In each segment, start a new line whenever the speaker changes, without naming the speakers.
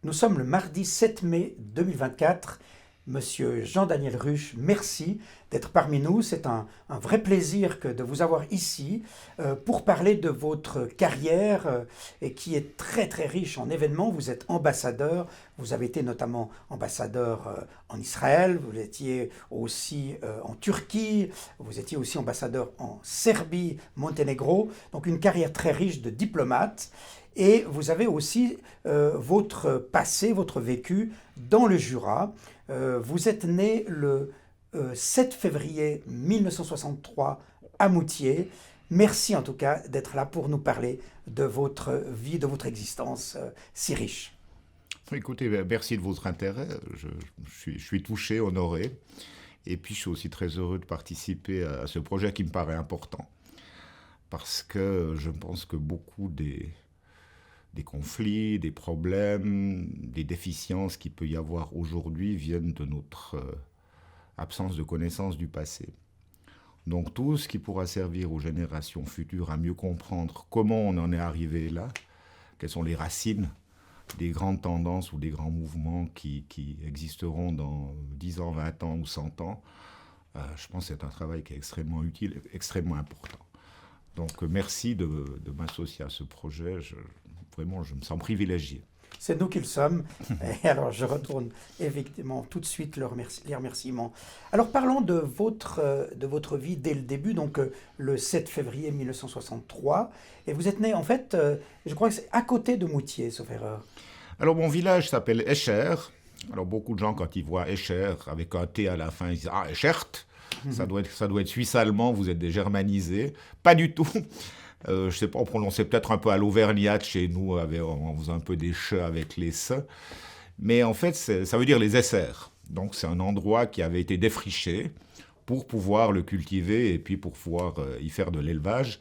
Nous sommes le mardi 7 mai 2024. Monsieur Jean-Daniel Ruche, merci d'être parmi nous. C'est un vrai plaisir de vous avoir ici pour parler de votre carrière et qui est très très riche en événements. Vous êtes ambassadeur, vous avez été notamment ambassadeur en Israël, vous étiez aussi en Turquie, vous étiez aussi ambassadeur en Serbie, Monténégro, donc une carrière très riche de diplomate. Et vous avez aussi votre passé, votre vécu dans le Jura. Vous êtes né le 7 février 1963 à Moutier. Merci en tout cas d'être là pour nous parler de votre vie, de votre existence si riche.
Écoutez, merci de votre intérêt. Je suis touché, honoré. Et puis, je suis aussi très heureux de participer à ce projet qui me paraît important. Parce que je pense que beaucoup des conflits, des problèmes, des déficiences qu'il peut y avoir aujourd'hui viennent de notre absence de connaissance du passé. Donc tout ce qui pourra servir aux générations futures à mieux comprendre comment on en est arrivé là, quelles sont les racines des grandes tendances ou des grands mouvements qui existeront dans 10 ans, 20 ans ou 100 ans, je pense que c'est un travail qui est extrêmement utile, extrêmement important. Donc merci de m'associer à ce projet. Vraiment, je me sens privilégié.
C'est nous qui le sommes. Et alors, je retourne effectivement tout de suite les remerciements. Alors, parlons de votre vie dès le début, donc le 7 février 1963. Et vous êtes né, en fait, je crois que c'est à côté de Moutier, sauf erreur.
Alors, mon village s'appelle Escher. Alors, beaucoup de gens, quand ils voient Escher avec un T à la fin, ils disent « Ah, Eschert !» Ça doit être suisse-allemand, vous êtes des germanisés. Pas du tout. Je ne sais pas, on prononçait peut-être un peu à l'auvergnate chez nous, on faisait un peu des che avec les se. Mais en fait, ça veut dire les essers. Donc c'est un endroit qui avait été défriché pour pouvoir le cultiver et puis pour pouvoir y faire de l'élevage.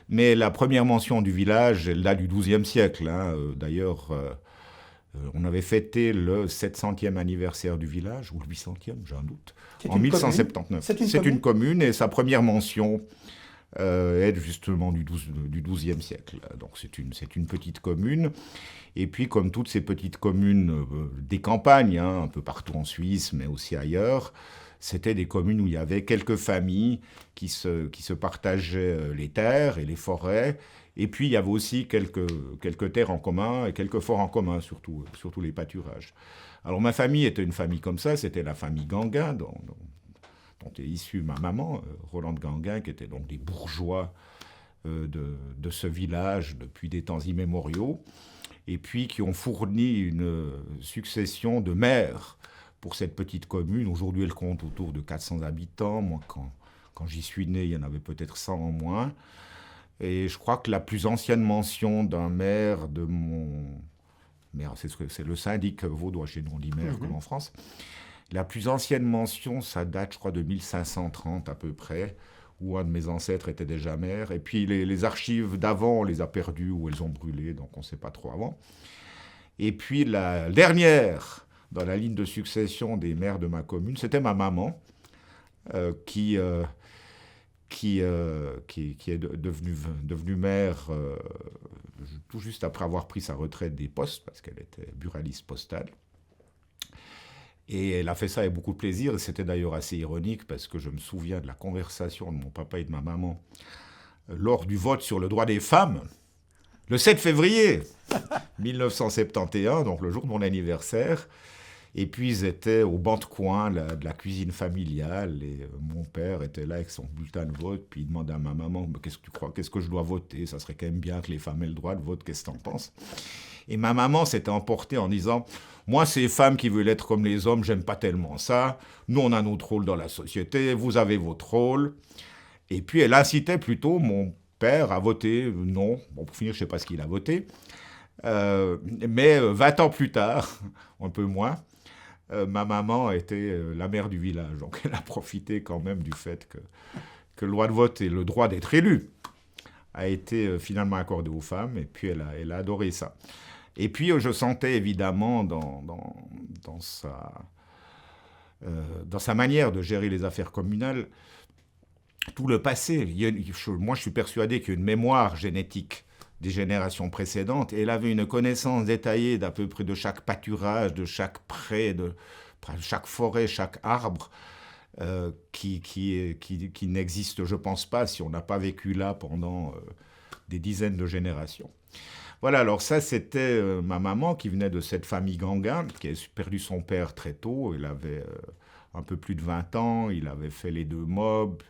Mais la première mention du village, elle date du XIIe siècle. D'ailleurs, on avait fêté le 700e anniversaire du village, ou le 800e, j'ai un doute, en 1179. C'est une commune et sa première mention est justement du XIIe siècle. Donc c'est une petite commune. Et puis comme toutes ces petites communes des campagnes, un peu partout en Suisse, mais aussi ailleurs, c'était des communes où il y avait quelques familles qui se partageaient les terres et les forêts. Et puis il y avait aussi quelques terres en commun et quelques forts en commun, surtout les pâturages. Alors ma famille était une famille comme ça, c'était la famille Ganguin, dont est issue ma maman, Rolande Ganguin, qui était donc des bourgeois de ce village depuis des temps immémoriaux, et puis qui ont fourni une succession de maires pour cette petite commune. Aujourd'hui, elle compte autour de 400 habitants. Moi, quand j'y suis né, il y en avait peut-être 100 en moins. Et je crois que la plus ancienne mention d'un maire de mon... Maire, c'est le syndic vaudois, chez nous on dit maire comme en France. La plus ancienne mention, ça date, je crois, de 1530 à peu près, où un de mes ancêtres était déjà maire. Et puis les archives d'avant, on les a perdues ou elles ont brûlé, donc on ne sait pas trop avant. Et puis la dernière dans la ligne de succession des maires de ma commune, c'était ma maman, qui est devenue maire tout juste après avoir pris sa retraite des postes, parce qu'elle était buraliste postale. Et elle a fait ça avec beaucoup de plaisir, et c'était d'ailleurs assez ironique, parce que je me souviens de la conversation de mon papa et de ma maman lors du vote sur le droit des femmes, le 7 février 1971, donc le jour de mon anniversaire. Et puis ils étaient au banc de coin de la cuisine familiale, et mon père était là avec son bulletin de vote, puis il demande à ma maman « Qu'est-ce que tu crois, qu'est-ce que je dois voter? Ça serait quand même bien que les femmes aient le droit de vote, qu'est-ce que t'en penses ?» Et ma maman s'était emportée en disant « Moi, ces femmes qui veulent être comme les hommes, j'aime pas tellement ça. Nous, on a notre rôle dans la société, vous avez votre rôle. » Et puis elle incitait plutôt mon père à voter non. Bon, pour finir, je ne sais pas ce qu'il a voté. Mais 20 ans plus tard, un peu moins, ma maman était la mère du village. Donc elle a profité quand même du fait que le droit de vote et le droit d'être élu a été finalement accordé aux femmes. Et puis elle a adoré ça. Et puis je sentais évidemment dans sa manière de gérer les affaires communales tout le passé. Moi, je suis persuadé qu'il y a une mémoire génétique des générations précédentes. Et elle avait une connaissance détaillée d'à peu près de chaque pâturage, de chaque pré, de chaque forêt, chaque arbre, qui n'existe, je ne pense pas, si on n'a pas vécu là pendant des dizaines de générations. Voilà, alors ça, c'était ma maman qui venait de cette famille Ganguen, qui a perdu son père très tôt. Il avait un peu plus de 20 ans, il avait fait les 2 mobs.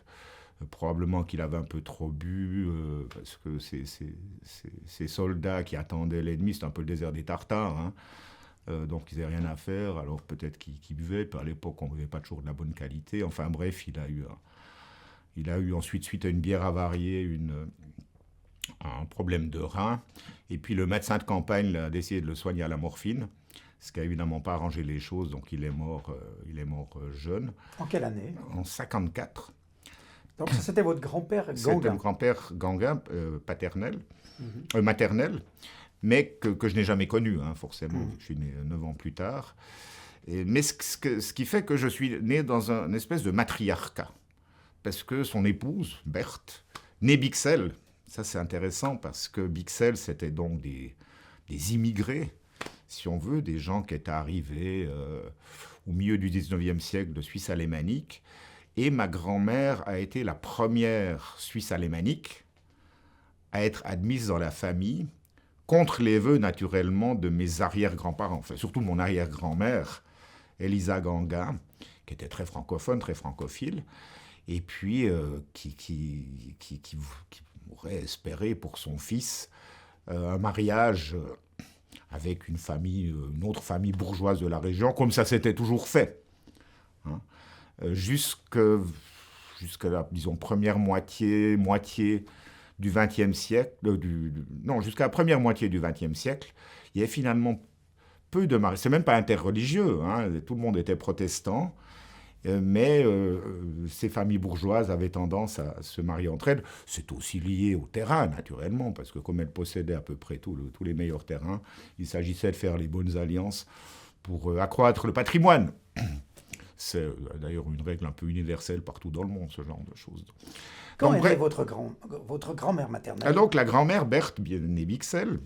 Probablement qu'il avait un peu trop bu, parce que ces soldats qui attendaient l'ennemi, c'était un peu le désert des Tartares, hein. Donc ils n'avaient rien à faire, alors peut-être qu'ils buvaient, puis à l'époque on ne buvait pas toujours de la bonne qualité. Enfin bref, il a eu ensuite, suite à une bière avariée, un problème de rein, et puis le médecin de campagne a décidé de le soigner à la morphine, ce qui n'a évidemment pas arrangé les choses, donc il est mort jeune.
En quelle année?
En 54.
Donc ça, c'était votre grand-père Ganguen.
C'était le grand-père Ganguen maternel, mais que je n'ai jamais connu, hein, forcément. Je suis né 9 ans plus tard. Mais ce qui fait que je suis né dans une espèce de matriarcat. Parce que son épouse, Berthe, née Bixel, ça c'est intéressant parce que Bixel, c'était donc des immigrés, si on veut, des gens qui étaient arrivés au milieu du 19e siècle de Suisse alémanique. Et ma grand-mère a été la première Suisse alémanique à être admise dans la famille, contre les vœux naturellement de mes arrière-grands-parents, enfin surtout mon arrière-grand-mère, Elisa Ganguen, qui était très francophone, très francophile, et puis qui aurait espéré pour son fils un mariage avec une autre famille bourgeoise de la région, comme ça s'était toujours fait. Hein. Jusqu'à la, disons, première moitié du XXe siècle, jusqu'à la première moitié du XXe siècle, il y avait finalement peu de mariages. C'est même pas interreligieux, hein, tout le monde était protestant, mais ces familles bourgeoises avaient tendance à se marier entre elles. C'est aussi lié au terrain, naturellement, parce que comme elles possédaient à peu près tous les meilleurs terrains, il s'agissait de faire les bonnes alliances pour accroître le patrimoine. C'est d'ailleurs une règle un peu universelle partout dans le monde, ce genre de choses.
Quand est née votre grand-mère maternelle?
Donc la grand-mère Berthe, bien née Bixel,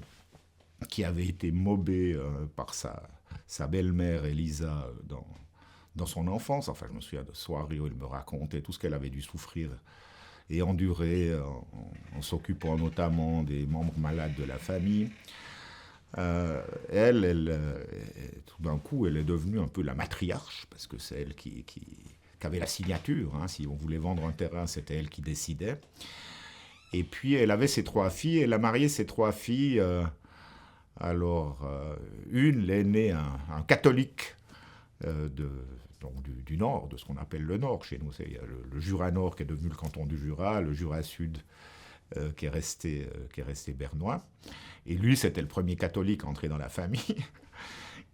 qui avait été mobée par sa belle-mère Elisa dans son enfance. Enfin, je me souviens de soirées où elle me racontait tout ce qu'elle avait dû souffrir et endurer en s'occupant notamment des membres malades de la famille. Elle, tout d'un coup, elle est devenue un peu la matriarche, parce que c'est elle qui avait la signature. Hein. Si on voulait vendre un terrain, c'était elle qui décidait. Et puis, elle avait ses 3 filles. Elle a marié ses 3 filles. Une, l'aînée, un catholique du Nord, de ce qu'on appelle le Nord. Chez nous, c'est le Jura Nord qui est devenu le canton du Jura, le Jura Sud qui est resté bernois. Et lui, c'était le premier catholique entré dans la famille.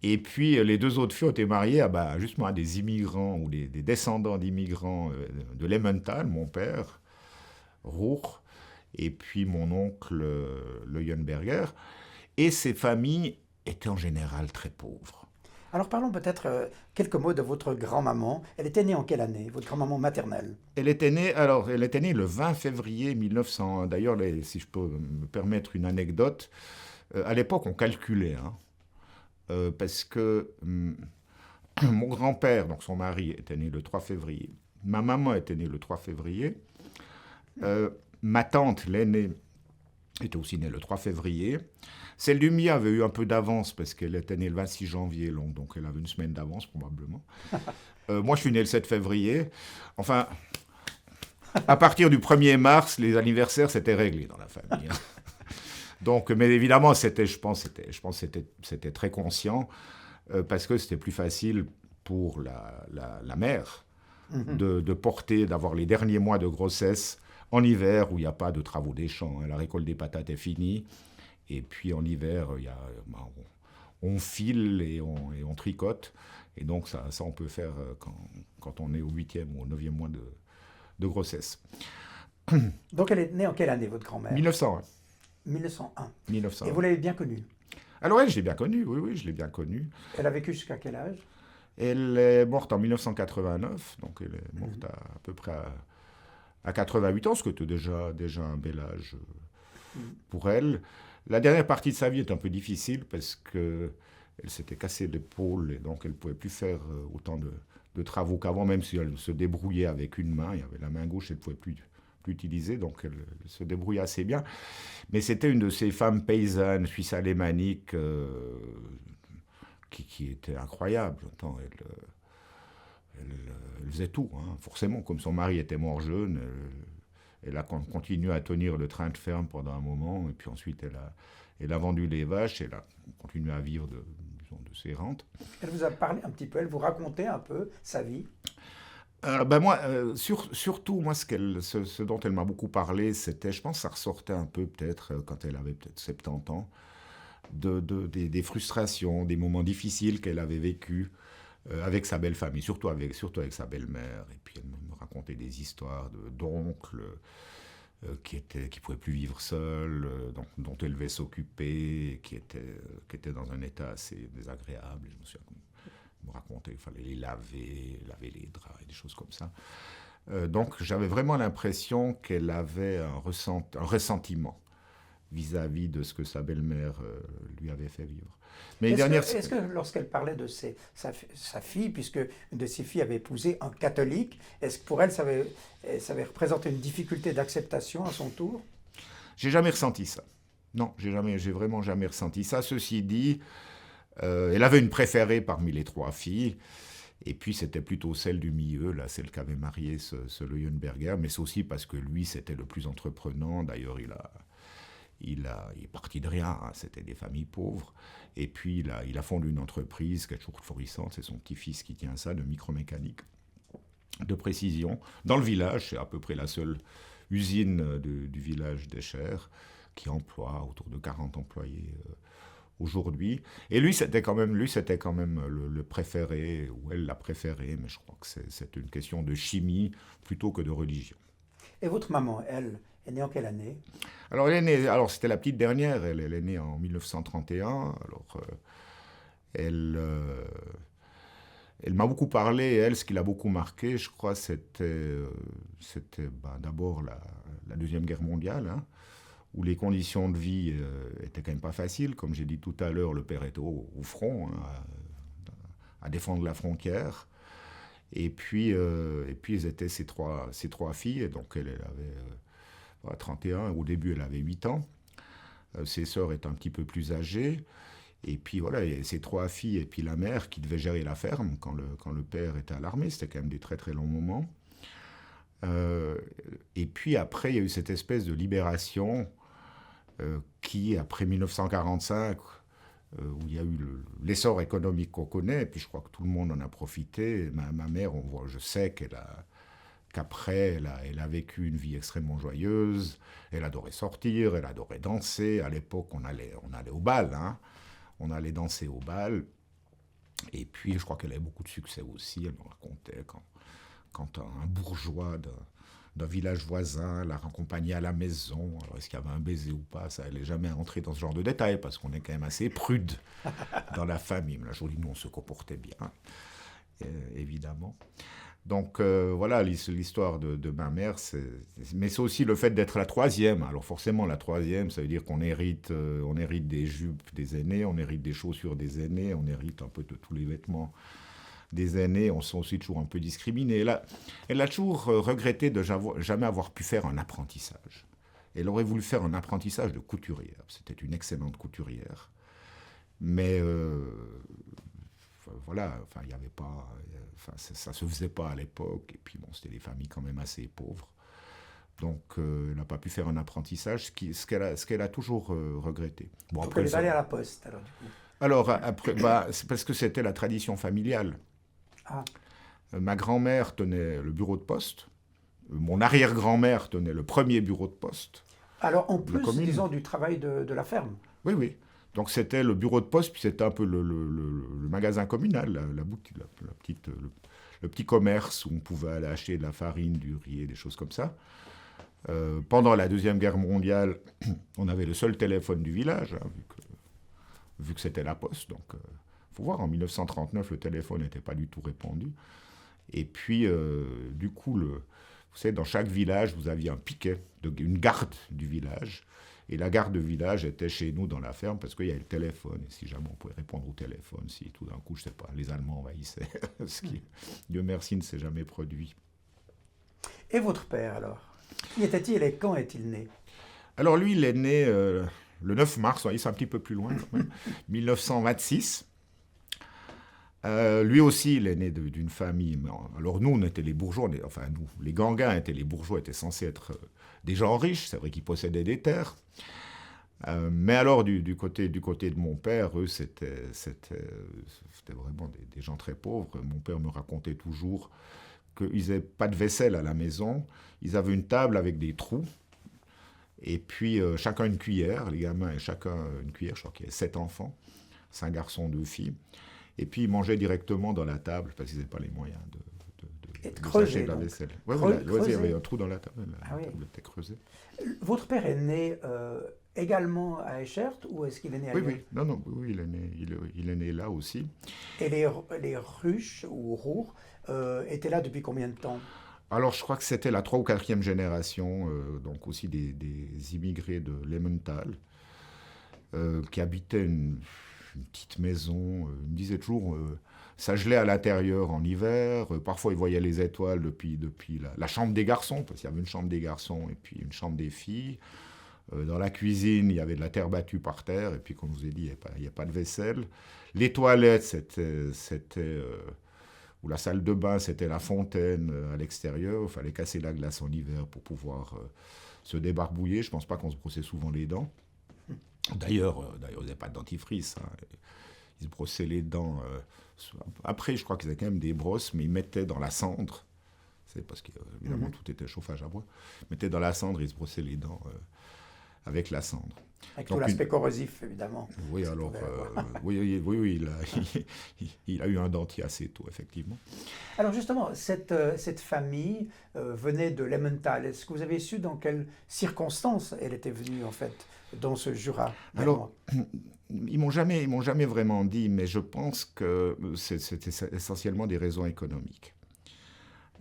Et puis, les 2 autres filles ont été mariées justement à des immigrants ou des descendants d'immigrants de l'Emmental, mon père, Ruhr, et puis mon oncle Leuenberger. Et ces familles étaient en général très pauvres.
Alors parlons peut-être quelques mots de votre grand-maman. Elle était née en quelle année, votre grand-maman maternelle?
Elle était née le 20 février 1901. D'ailleurs, si je peux me permettre une anecdote, à l'époque, on calculait, hein, parce que mon grand-père, donc son mari, était né le 3 février. Ma maman était née le 3 février. Ma tante, l'aînée, était aussi née le 3 février. Celle du mien avait eu un peu d'avance parce qu'elle était née le 26 janvier, donc elle avait une semaine d'avance probablement. Moi, je suis né le 7 février. Enfin, à partir du 1er mars, les anniversaires, c'était réglé dans la famille. Donc, mais évidemment, je pense que c'était très conscient parce que c'était plus facile pour la mère de porter, d'avoir les derniers mois de grossesse en hiver où il n'y a pas de travaux des champs. Hein. La récolte des patates est finie. Et puis en hiver, on file et on tricote. Et donc ça on peut faire quand on est au 8e ou au 9e mois de grossesse.
Donc elle est née en quelle année, votre grand-mère?
1901.
1901.
1901.
Et vous l'avez bien connue?
Alors elle, je l'ai bien connue, oui, je l'ai bien connue.
Elle a vécu jusqu'à quel âge?
Elle est morte en 1989, donc elle est morte à peu près à 88 ans, ce qui était déjà un bel âge pour elle. La dernière partie de sa vie est un peu difficile parce qu'elle s'était cassé l'épaule et donc elle ne pouvait plus faire autant de travaux qu'avant, même si elle se débrouillait avec une main. Il y avait la main gauche, elle ne pouvait plus l'utiliser, donc elle se débrouillait assez bien. Mais c'était une de ces femmes paysannes suisse-alémaniques qui était incroyable. Attends, elle faisait tout, hein, forcément. Comme son mari était mort jeune, elle a continué à tenir le train de ferme pendant un moment, et puis ensuite elle a vendu les vaches, elle a continué à vivre de ses rentes.
Elle vous a parlé un petit peu, elle vous racontait un peu sa vie.
Ben moi, surtout, moi, ce dont elle m'a beaucoup parlé, c'était, je pense, ça ressortait un peu peut-être quand elle avait peut-être 70 ans, des frustrations, des moments difficiles qu'elle avait vécus avec sa belle famille, surtout avec sa belle-mère. Et puis elle me racontait des histoires d'oncles qui ne pouvaient plus vivre seuls, dont elle devait s'occuper, qui étaient dans un état assez désagréable. Je me souviens me racontait qu'il fallait les laver les draps et des choses comme ça. Donc j'avais vraiment l'impression qu'elle avait un ressentiment vis-à-vis de ce que sa belle-mère lui avait fait vivre. Mais
est-ce que lorsqu'elle parlait de sa fille, puisque une de ses filles avait épousé un catholique, est-ce que pour elle, ça avait représenté une difficulté d'acceptation à son tour?
J'ai jamais ressenti ça. Non, j'ai vraiment jamais ressenti ça. Ceci dit, elle avait une préférée parmi les 3 filles, et puis c'était plutôt celle du milieu, là, celle qu'avait marié ce Leuenberger, mais c'est aussi parce que lui, c'était le plus entreprenant. D'ailleurs, il est parti de rien, hein, c'était des familles pauvres, et puis il a fondé une entreprise qui est toujours florissante, c'est son petit-fils qui tient ça, de micromécanique, de précision, dans le village. C'est à peu près la seule usine du village d'Escher, qui emploie autour de 40 employés aujourd'hui. Et lui, c'était quand même le préféré, ou elle l'a préféré, mais je crois que c'est une question de chimie plutôt que de religion.
Et votre maman, elle, est née en quelle année?
Alors c'était la petite dernière, elle est née en 1931. Alors elle m'a beaucoup parlé, et elle, ce qui l'a beaucoup marqué, je crois, c'était d'abord la Deuxième Guerre mondiale, hein, où les conditions de vie étaient quand même pas faciles. Comme j'ai dit tout à l'heure, le père était au front, hein, à défendre la frontière. Et puis ils étaient ces trois filles, et donc elle avait 31, au début elle avait 8 ans. Ses sœurs étaient un petit peu plus âgées. Et puis voilà, ces 3 filles, et puis la mère qui devait gérer la ferme quand le père était à l'armée. C'était quand même des très très longs moments. Et puis après, il y a eu cette espèce de libération qui, après 1945, où il y a eu l'essor économique qu'on connaît, et puis je crois que tout le monde en a profité. Ma mère, je sais qu'après, elle a vécu une vie extrêmement joyeuse. Elle adorait sortir, elle adorait danser. À l'époque, on allait au bal, hein. On allait danser au bal. Et puis, je crois qu'elle avait beaucoup de succès aussi. Elle me racontait quand un bourgeois d'un village voisin l'a raccompagnée à la maison. Alors, est-ce qu'il y avait un baiser ou pas? Ça, elle n'est jamais entrée dans ce genre de détails, parce qu'on est quand même assez prude dans la famille. Mais là, je vous dis, nous, on se comportait bien, évidemment. Donc, voilà l'histoire de ma mère. Mais c'est aussi le fait d'être la 3e. Alors, forcément, la 3e, ça veut dire qu'on hérite des jupes des aînés, on hérite des chaussures des aînés, on hérite un peu de tous les vêtements des aînés. On se sent aussi toujours un peu discriminé. Elle a toujours regretté de jamais avoir pu faire un apprentissage. Elle aurait voulu faire un apprentissage de couturière. C'était une excellente couturière. Mais voilà, enfin, il n'y avait pas... ça ne se faisait pas à l'époque. Et puis bon, c'était des familles quand même assez pauvres. Donc, elle n'a pas pu faire un apprentissage, ce qu'elle a toujours regretté.
Bon, donc, elle est allée à la poste, alors, du coup.
Alors, après, c'est parce que c'était la tradition familiale.
Ah.
Ma grand-mère tenait le bureau de poste. Mon arrière-grand-mère tenait le premier bureau de poste.
Alors, en plus, disons, du travail de la ferme.
Oui, oui. Donc, c'était le bureau de poste, puis c'était un peu le magasin communal, le petit commerce où on pouvait aller acheter de la farine, du riz, des choses comme ça. Pendant la Deuxième Guerre mondiale, on avait le seul téléphone du village, hein, vu que c'était la poste. Donc, faut voir, en 1939, le téléphone n'était pas du tout répandu. Et puis, du coup, vous savez, dans chaque village, vous aviez un piquet, une garde du village. Et la garde de village était chez nous dans la ferme parce qu'il y avait le téléphone. Et si jamais on pouvait répondre au téléphone, si tout d'un coup, je ne sais pas, les Allemands envahissaient, ce qui, Dieu merci, ne s'est jamais produit.
Et votre père, alors? Qui était-il et quand est-il né?
Alors lui, il est né le 9 mars, c'est un petit peu plus loin quand même, 1926. Lui aussi, il est né d'une famille. Alors nous, on était les bourgeois, enfin nous, les Ganguins étaient les bourgeois, étaient censés être des gens riches. C'est vrai qu'ils possédaient des terres. Mais alors du côté de mon père, eux, c'était vraiment des gens très pauvres. Mon père me racontait toujours qu'ils n'avaient pas de vaisselle à la maison. Ils avaient une table avec des trous. Et puis chacun une cuillère, les gamins, et chacun une cuillère. Je crois qu'il y avait 7 enfants, 5 garçons, 2 filles. Et puis ils mangeaient directement dans la table parce qu'ils n'avaient pas les moyens de
creuser
de la vaisselle. Ouais, il y avait un trou dans la table. La table était creusée.
Votre père est né également à Eschert ou est-ce qu'il est né ailleurs?
Oui. Non, oui, il est né là aussi.
Et les Ruches ou Roure étaient là depuis combien de temps?
Alors, je crois que c'était la 3e ou 4e génération, donc aussi des immigrés de Lemmental, qui habitaient une petite maison. Ils me disaient toujours, ça gelait à l'intérieur en hiver. Parfois, ils voyaient les étoiles depuis la chambre des garçons, parce qu'il y avait une chambre des garçons et puis une chambre des filles. Dans la cuisine, il y avait de la terre battue par terre, et puis, comme je vous ai dit, il n'y a pas de vaisselle. Les toilettes, c'était ou la salle de bain, c'était la fontaine à l'extérieur. Il fallait casser la glace en hiver pour pouvoir se débarbouiller. Je ne pense pas qu'on se brossait souvent les dents. D'ailleurs, ils n'avaient pas de dentifrice. Hein. Ils se brossaient les dents. Après, je crois qu'ils avaient quand même des brosses, mais ils mettaient dans la cendre. C'est parce qu'évidemment, tout était chauffage à bois. Ils mettaient dans la cendre et ils se brossaient les dents avec la cendre.
Avec tout l'aspect corrosif, évidemment.
Oui, alors, oui, il a eu un dentier assez tôt, effectivement.
Alors justement, cette famille venait de Lemmental. Est-ce que vous avez su dans quelles circonstances elle était venue, en fait, dans ce Jura?
Alors, ils m'ont jamais vraiment dit, mais je pense que c'était essentiellement des raisons économiques.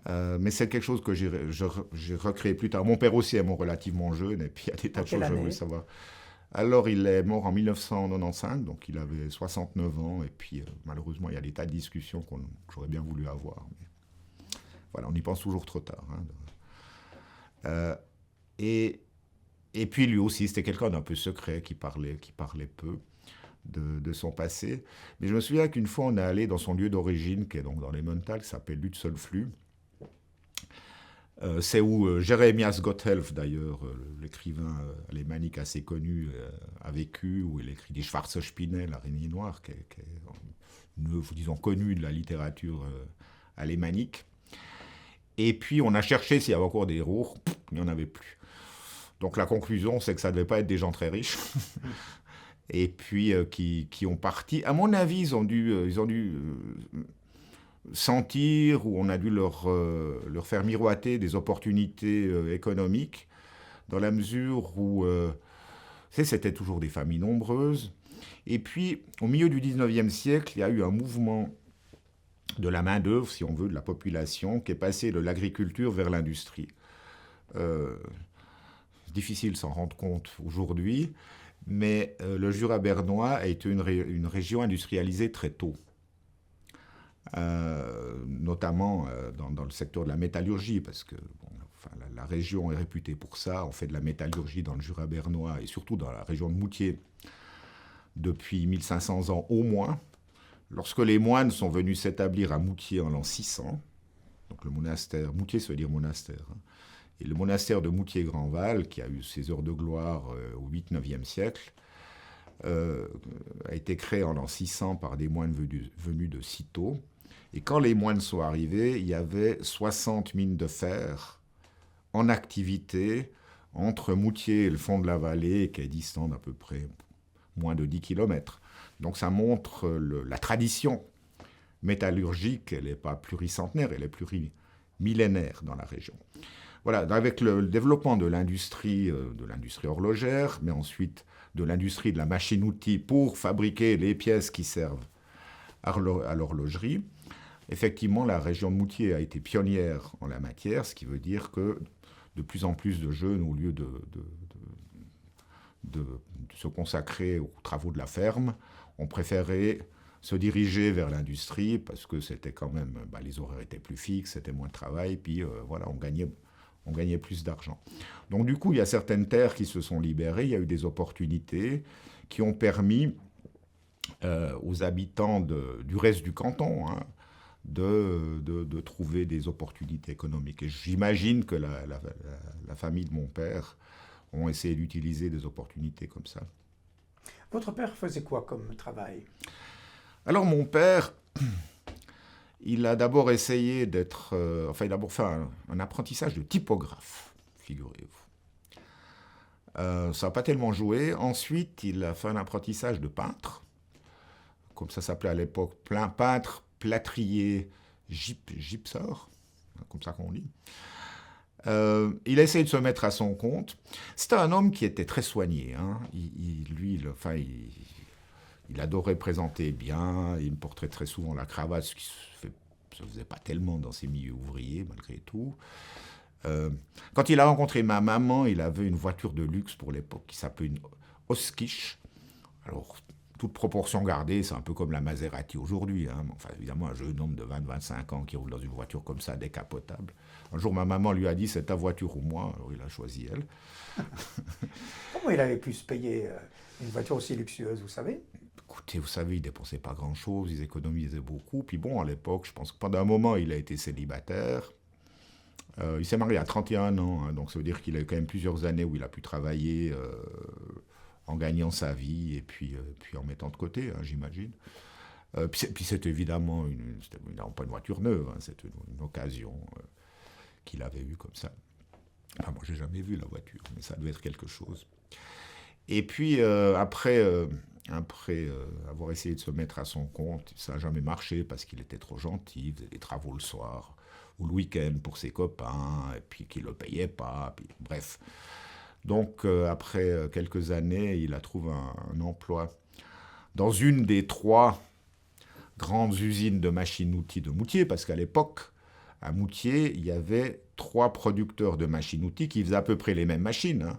Mais c'est quelque chose que j'ai recréé plus tard. Mon père aussi est mort relativement jeune, et puis il y a des tas de choses que je voulais savoir. Alors, il est mort en 1995, donc il avait 69 ans, et puis malheureusement, il y a des tas de discussions que j'aurais bien voulu avoir. Mais voilà, on y pense toujours trop tard. Hein. Et puis lui aussi, c'était quelqu'un d'un peu secret, qui parlait peu de son passé. Mais je me souviens qu'une fois, on est allé dans son lieu d'origine, qui est donc dans les Lemmental, qui s'appelle Lützelflüh. C'est où Jeremias Gotthelf, d'ailleurs, l'écrivain alémanique assez connu, a vécu, où il écrit Die Schwarze Spinne, l'araignée noire, qui est disons, connue de la littérature alémanique. Et puis, on a cherché s'il y avait encore des Ruhr, il n'y en avait plus. Donc, la conclusion, c'est que ça ne devait pas être des gens très riches. Et puis, qui ont parti. À mon avis, ils ont dû sentir, ou on a dû leur faire miroiter des opportunités économiques, dans la mesure où c'était toujours des familles nombreuses. Et puis, au milieu du 19e siècle, il y a eu un mouvement de la main-d'œuvre, si on veut, de la population, qui est passé de l'agriculture vers l'industrie. Difficile de s'en rendre compte aujourd'hui, mais le Jura bernois a été une région industrialisée très tôt. Notamment dans le secteur de la métallurgie, parce que la région est réputée pour ça. On fait de la métallurgie dans le Jura bernois et surtout dans la région de Moutier depuis 1500 ans au moins. Lorsque les moines sont venus s'établir à Moutier en l'an 600, donc le monastère, Moutier ça veut dire monastère, hein, et le monastère de Moutier-Grandval, qui a eu ses heures de gloire au 8-9e siècle, a été créé en l'an 600 par des moines venus de Cîteaux. Et quand les moines sont arrivés, il y avait 60 mines de fer en activité entre Moutier et le fond de la vallée, qui est distant d'à peu près moins de 10 km. Donc ça montre la tradition métallurgique, elle n'est pas pluricentenaire, elle est plurimillénaire dans la région. Voilà, avec le développement de l'industrie horlogère, mais ensuite de l'industrie de la machine-outil pour fabriquer les pièces qui servent à l'horlogerie, effectivement, la région de Moutier a été pionnière en la matière, ce qui veut dire que de plus en plus de jeunes, au lieu de se consacrer aux travaux de la ferme, on préférait se diriger vers l'industrie parce que c'était quand même, les horaires étaient plus fixes, c'était moins de travail, puis voilà, on gagnait plus d'argent. Donc du coup, il y a certaines terres qui se sont libérées, il y a eu des opportunités qui ont permis aux habitants du reste du canton de trouver des opportunités économiques. Et j'imagine que la famille de mon père ont essayé d'utiliser des opportunités comme ça.
Votre père faisait quoi comme travail?
Alors mon père, il a d'abord essayé il a d'abord fait un apprentissage de typographe, figurez-vous. Ça n'a pas tellement joué. Ensuite, il a fait un apprentissage de peintre, comme ça s'appelait à l'époque, peintre, plâtrier, gypseur, comme ça qu'on dit. Il a essayé de se mettre à son compte. C'était un homme qui était très soigné. Il adorait présenter bien. Il me portait très souvent la cravate, ce qui se faisait pas tellement dans ces milieux ouvriers, malgré tout. Quand il a rencontré ma maman, il avait une voiture de luxe pour l'époque qui s'appelait une Oskisch. Alors, toute proportion gardée, c'est un peu comme la Maserati aujourd'hui. Enfin, évidemment, un jeune homme de 20-25 ans qui roule dans une voiture comme ça, décapotable. Un jour, ma maman lui a dit, c'est ta voiture ou moi. Alors, il a choisi elle.
Comment il avait pu se payer une voiture aussi luxueuse, vous savez?
Écoutez, vous savez, il ne dépensait pas grand-chose, il économisait beaucoup. Puis bon, à l'époque, je pense que pendant un moment, il a été célibataire. Il s'est marié à 31 ans, donc ça veut dire qu'il a eu quand même plusieurs années où il a pu travailler en gagnant sa vie et puis en mettant de côté, j'imagine. Puis c'est évidemment pas une voiture neuve, c'est une occasion qu'il avait eue comme ça. Enfin, moi, j'ai jamais vu la voiture, mais ça devait être quelque chose. Et puis, après avoir essayé de se mettre à son compte, ça n'a jamais marché parce qu'il était trop gentil, il faisait des travaux le soir ou le week-end pour ses copains, et puis qu'il ne le payait pas, puis, bref. Donc, après quelques années, il a trouvé un emploi dans une des 3 grandes usines de machines-outils de Moutier, parce qu'à l'époque, à Moutier, il y avait 3 producteurs de machines-outils qui faisaient à peu près les mêmes machines.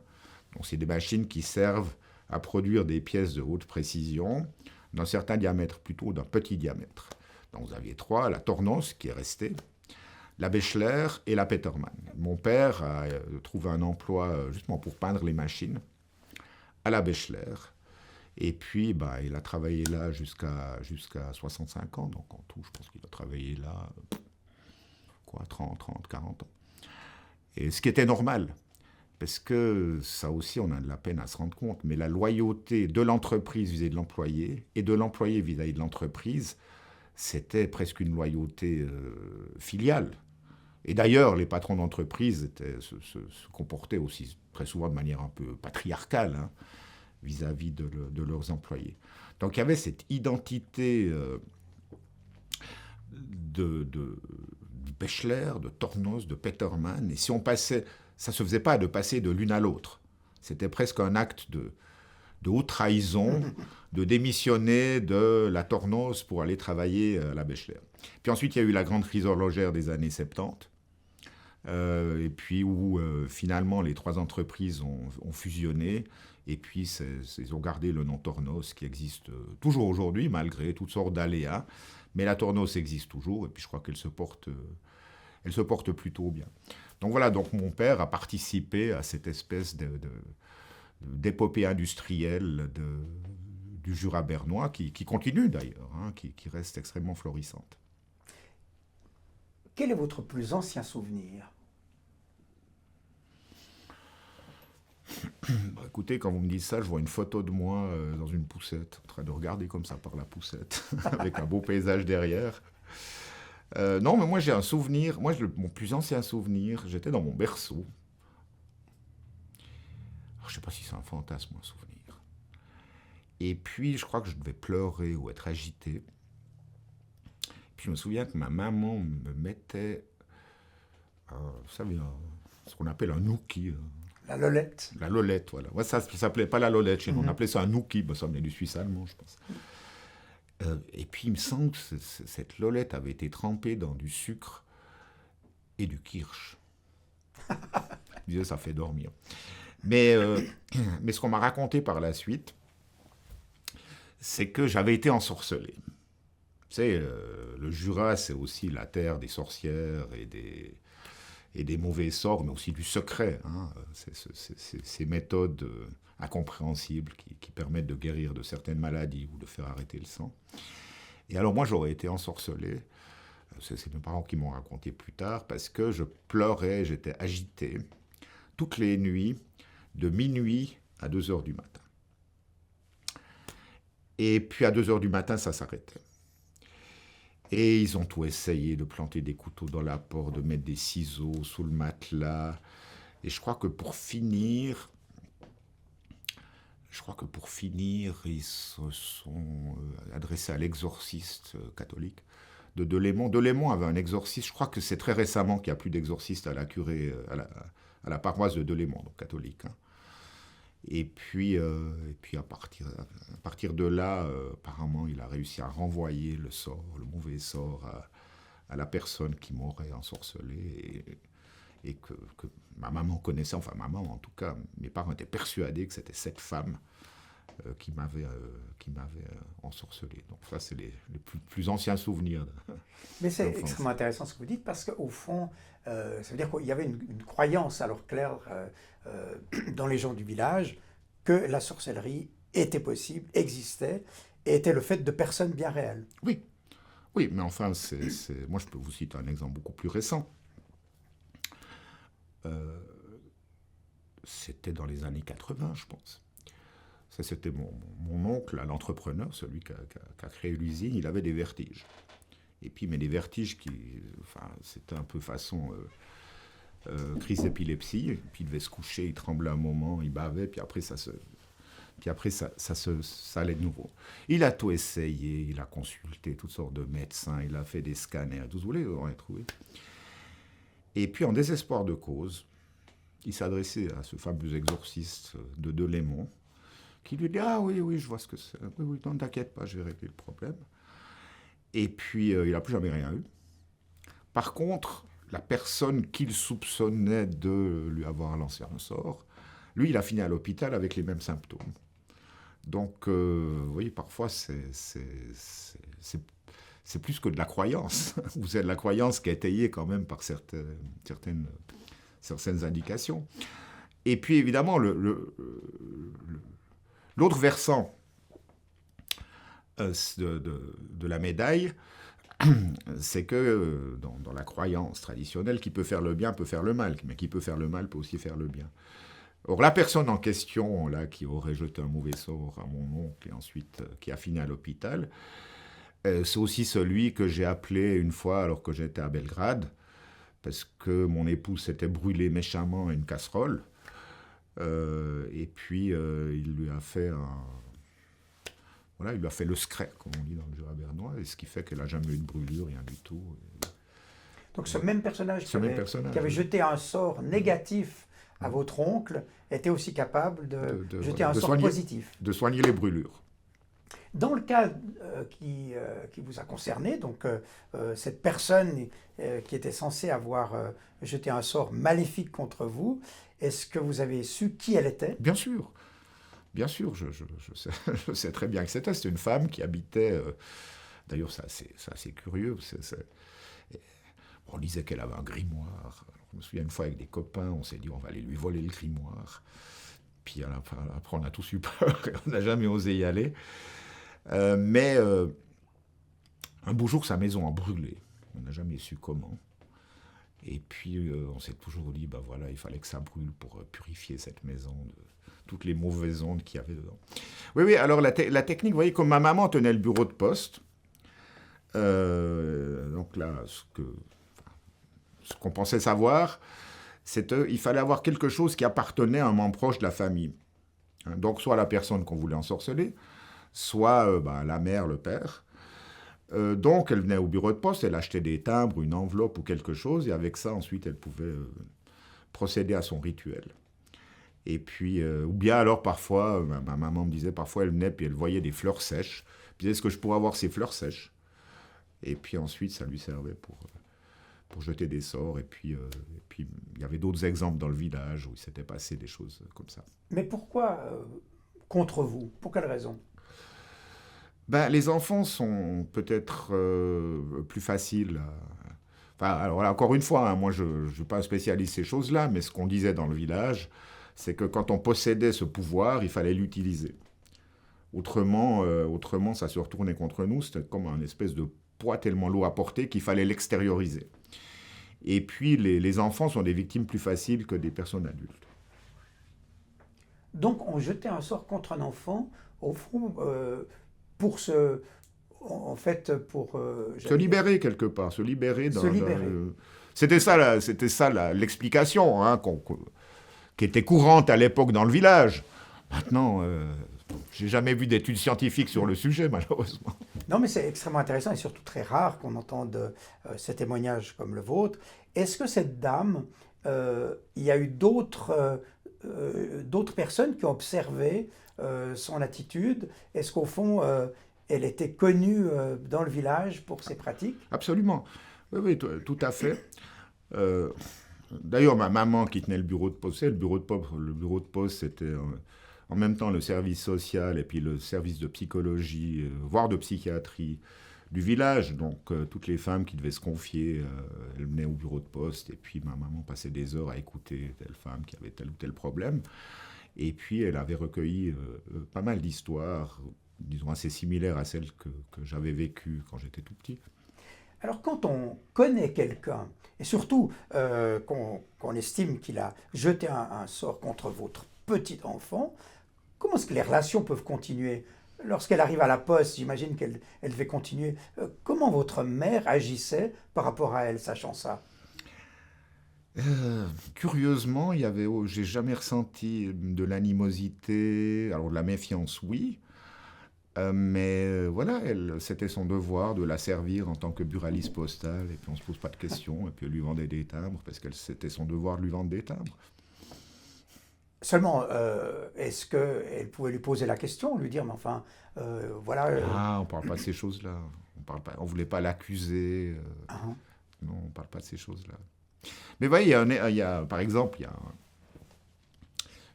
Donc, c'est des machines qui servent à produire des pièces de haute précision, d'un certain diamètre, plutôt d'un petit diamètre. Donc, vous aviez 3, la Tornos qui est restée, la Bechler et la Petermann. Mon père a trouvé un emploi justement pour peindre les machines à la Bechler. Et puis, il a travaillé là jusqu'à 65 ans. Donc, en tout, je pense qu'il a travaillé là, 30, 40 ans. Et ce qui était normal, parce que ça aussi, on a de la peine à se rendre compte, mais la loyauté de l'entreprise vis-à-vis de l'employé et de l'employé vis-à-vis de l'entreprise, c'était presque une loyauté filiale. Et d'ailleurs, les patrons d'entreprise se comportaient aussi très souvent de manière un peu patriarcale vis-à-vis de leurs employés. Donc il y avait cette identité de Bechler, de Tornos, de Petermann, et si on passait, ça ne se faisait pas de passer de l'une à l'autre. C'était presque un acte de haute trahison, de démissionner de la Tornos pour aller travailler à la Bechler. Puis ensuite, il y a eu la grande crise horlogère des années 70, et puis où finalement les 3 entreprises ont fusionné, et puis ils ont gardé le nom Tornos qui existe toujours aujourd'hui, malgré toutes sortes d'aléas, mais la Tornos existe toujours, et puis je crois qu'elle se porte plutôt bien. Donc voilà, donc mon père a participé à cette espèce d'épopée industrielle du Jura bernois, qui continue d'ailleurs, qui reste extrêmement florissante.
Quel est votre plus ancien souvenir?
Écoutez, quand vous me dites ça, je vois une photo de moi dans une poussette, en train de regarder comme ça par la poussette, avec un beau paysage derrière. Non, mais moi j'ai un souvenir, mon plus ancien souvenir, j'étais dans mon berceau. Alors, je ne sais pas si c'est un fantasme ou un souvenir. Et puis je crois que je devais pleurer ou être agité. Puis je me souviens que ma maman me mettait, vous savez, ce qu'on appelle un nouki.
La lolette.
La lolette, voilà. Ouais, ça ne s'appelait pas la lolette chez nous, on appelait ça un nouki, ça venait du suisse allemand, je pense. Et puis il me semble que cette lolette avait été trempée dans du sucre et du kirsch. Je disais, ça fait dormir. Mais, mais ce qu'on m'a raconté par la suite, c'est que j'avais été ensorcelé. Tu sais, le Jura, c'est aussi la terre des sorcières et des mauvais sorts, mais aussi du secret. Hein. Ces méthodes incompréhensibles qui permettent de guérir de certaines maladies ou de faire arrêter le sang. Et alors moi, j'aurais été ensorcelé. C'est mes parents qui m'ont raconté plus tard, parce que je pleurais, j'étais agité, toutes les nuits, de minuit à 2 heures du matin. Et puis à 2 heures du matin, ça s'arrêtait. Et ils ont tout essayé, de planter des couteaux dans la porte, de mettre des ciseaux sous le matelas. Et je crois que pour finir, ils se sont adressés à l'exorciste catholique de Delémont. Delémont avait un exorciste, je crois que c'est très récemment qu'il n'y a plus d'exorciste à la curée, à la paroisse de Delémont, donc catholique. Hein. Et puis à partir de là, apparemment, il a réussi à renvoyer le sort, le mauvais sort, à la personne qui m'aurait ensorcelé et que ma maman connaissait, enfin maman en tout cas, mes parents étaient persuadés que c'était cette femme qui m'avait ensorcelé. Donc ça, c'est les plus anciens souvenirs.
Mais c'est extrêmement intéressant ce que vous dites, parce qu'au fond, ça veut dire qu'il y avait une croyance alors claire dans les gens du village que la sorcellerie était possible, existait, et était le fait de personnes bien réelles.
Oui, oui, mais enfin, moi je peux vous citer un exemple beaucoup plus récent. C'était dans les années 80, je pense. Ça, c'était mon oncle, l'entrepreneur, celui qui a créé l'usine, il avait des vertiges. Et puis, mais des vertiges c'était un peu façon crise d'épilepsie. Et puis, il devait se coucher, il tremblait un moment, il bavait, puis après, ça allait de nouveau. Il a tout essayé, il a consulté toutes sortes de médecins, il a fait des scanners, tout ce que vous voulez, on a trouvé. Et puis, en désespoir de cause, il s'adressait à ce fameux exorciste de Delémont, qui lui dit « Ah oui, je vois ce que c'est. Oui, non, t'inquiète pas, je vais régler le problème. » Et puis, il n'a plus jamais rien eu. Par contre, la personne qu'il soupçonnait de lui avoir lancé un sort, lui, il a fini à l'hôpital avec les mêmes symptômes. Donc, oui, parfois, c'est plus que de la croyance. Ou c'est de la croyance qui est étayée quand même par certaines indications. Et puis, évidemment, l'autre versant de la médaille, c'est que dans la croyance traditionnelle, qui peut faire le bien peut faire le mal, mais qui peut faire le mal peut aussi faire le bien. Or, la personne en question, là, qui aurait jeté un mauvais sort à mon oncle et ensuite qui a fini à l'hôpital, c'est aussi celui que j'ai appelé une fois alors que j'étais à Belgrade, parce que mon épouse s'était brûlée méchamment à une casserole. Et puis, il lui a fait il lui a fait le scret, comme on dit dans le Jura bernois, et ce qui fait qu'elle n'a jamais eu de brûlure, rien du tout.
Donc ce même personnage qui avait jeté un sort négatif à votre oncle était aussi capable de jeter un sort positif.
De soigner les brûlures.
Dans le cas qui vous a concerné, donc cette personne qui était censée avoir jeté un sort maléfique contre vous, est-ce que vous avez su qui elle était ?
Bien sûr, je sais très bien que c'était. C'était une femme qui habitait... d'ailleurs, c'est assez curieux. On disait qu'elle avait un grimoire. Alors, je me souviens une fois avec des copains, on s'est dit on va aller lui voler le grimoire. Puis après on a tous eu peur et on n'a jamais osé y aller. Mais un beau jour, sa maison a brûlé. On n'a jamais su comment. Et puis, on s'est toujours dit, il fallait que ça brûle pour purifier cette maison de toutes les mauvaises ondes qu'il y avait dedans. Oui, alors la technique, vous voyez, comme ma maman tenait le bureau de poste, donc là, ce qu'on pensait savoir, c'est qu'il fallait avoir quelque chose qui appartenait à un membre proche de la famille. Hein, donc, soit la personne qu'on voulait ensorceler, soit la mère, le père. Donc, elle venait au bureau de poste, elle achetait des timbres, une enveloppe ou quelque chose, et avec ça, ensuite, elle pouvait procéder à son rituel. Et puis, ou bien alors, parfois, ma maman me disait, parfois, elle venait, puis elle voyait des fleurs sèches. Puis, est-ce que je pourrais avoir ces fleurs sèches ? Et puis ensuite, ça lui servait pour jeter des sorts. Et puis, il y avait d'autres exemples dans le village où il s'était passé des choses comme ça.
Mais pourquoi contre vous? Pour quelle raison?
Ben, les enfants sont peut-être plus faciles. Enfin, alors là, encore une fois, hein, moi je ne suis pas un spécialiste de ces choses-là, mais ce qu'on disait dans le village, c'est que quand on possédait ce pouvoir, il fallait l'utiliser. Autrement, ça se retournait contre nous. C'était comme un espèce de poids tellement lourd à porter qu'il fallait l'extérioriser. Et puis, les enfants sont des victimes plus faciles que des personnes adultes.
Donc on jetait un sort contre un enfant, au fond, pour
se libérer quelque part, se libérer.
Se libérer.
C'était ça, l'explication hein, qui était courante à l'époque dans le village. Maintenant, j'ai jamais vu d'études scientifiques sur le sujet, malheureusement.
Non, mais c'est extrêmement intéressant et surtout très rare qu'on entende ces témoignages comme le vôtre. Est-ce que cette dame, il y a eu d'autres personnes qui ont observé son attitude? Est-ce qu'au fond, elle était connue dans le village pour ses pratiques?
Absolument. Oui, tout à fait. D'ailleurs, ma maman qui tenait le bureau de poste, le bureau de poste, c'était en même temps le service social et puis le service de psychologie, voire de psychiatrie du village. Donc, toutes les femmes qui devaient se confier, elles venaient au bureau de poste et puis ma maman passait des heures à écouter telle femme qui avait tel ou tel problème. Et puis, elle avait recueilli pas mal d'histoires, disons assez similaires à celles que j'avais vécues quand j'étais tout petit.
Alors quand on connaît quelqu'un, et surtout qu'on estime qu'il a jeté un sort contre votre petit enfant, comment est-ce que les relations peuvent continuer? Lorsqu'elle arrive à la poste, j'imagine qu'elle devait continuer. Comment votre mère agissait par rapport à elle, sachant ça?
Curieusement, j'ai jamais ressenti de l'animosité, alors de la méfiance, oui. Mais voilà, c'était son devoir de la servir en tant que buraliste postale, et puis on ne se pose pas de questions, et puis elle lui vendait des timbres, parce que c'était son devoir de lui vendre des timbres.
Seulement, est-ce qu'elle pouvait lui poser la question, lui dire, mais enfin, voilà...
Ah, on ne parle pas de ces choses-là. On ne voulait pas l'accuser.
Hein.
Non, on ne parle pas de ces choses-là. Mais vous voyez, par exemple, il y a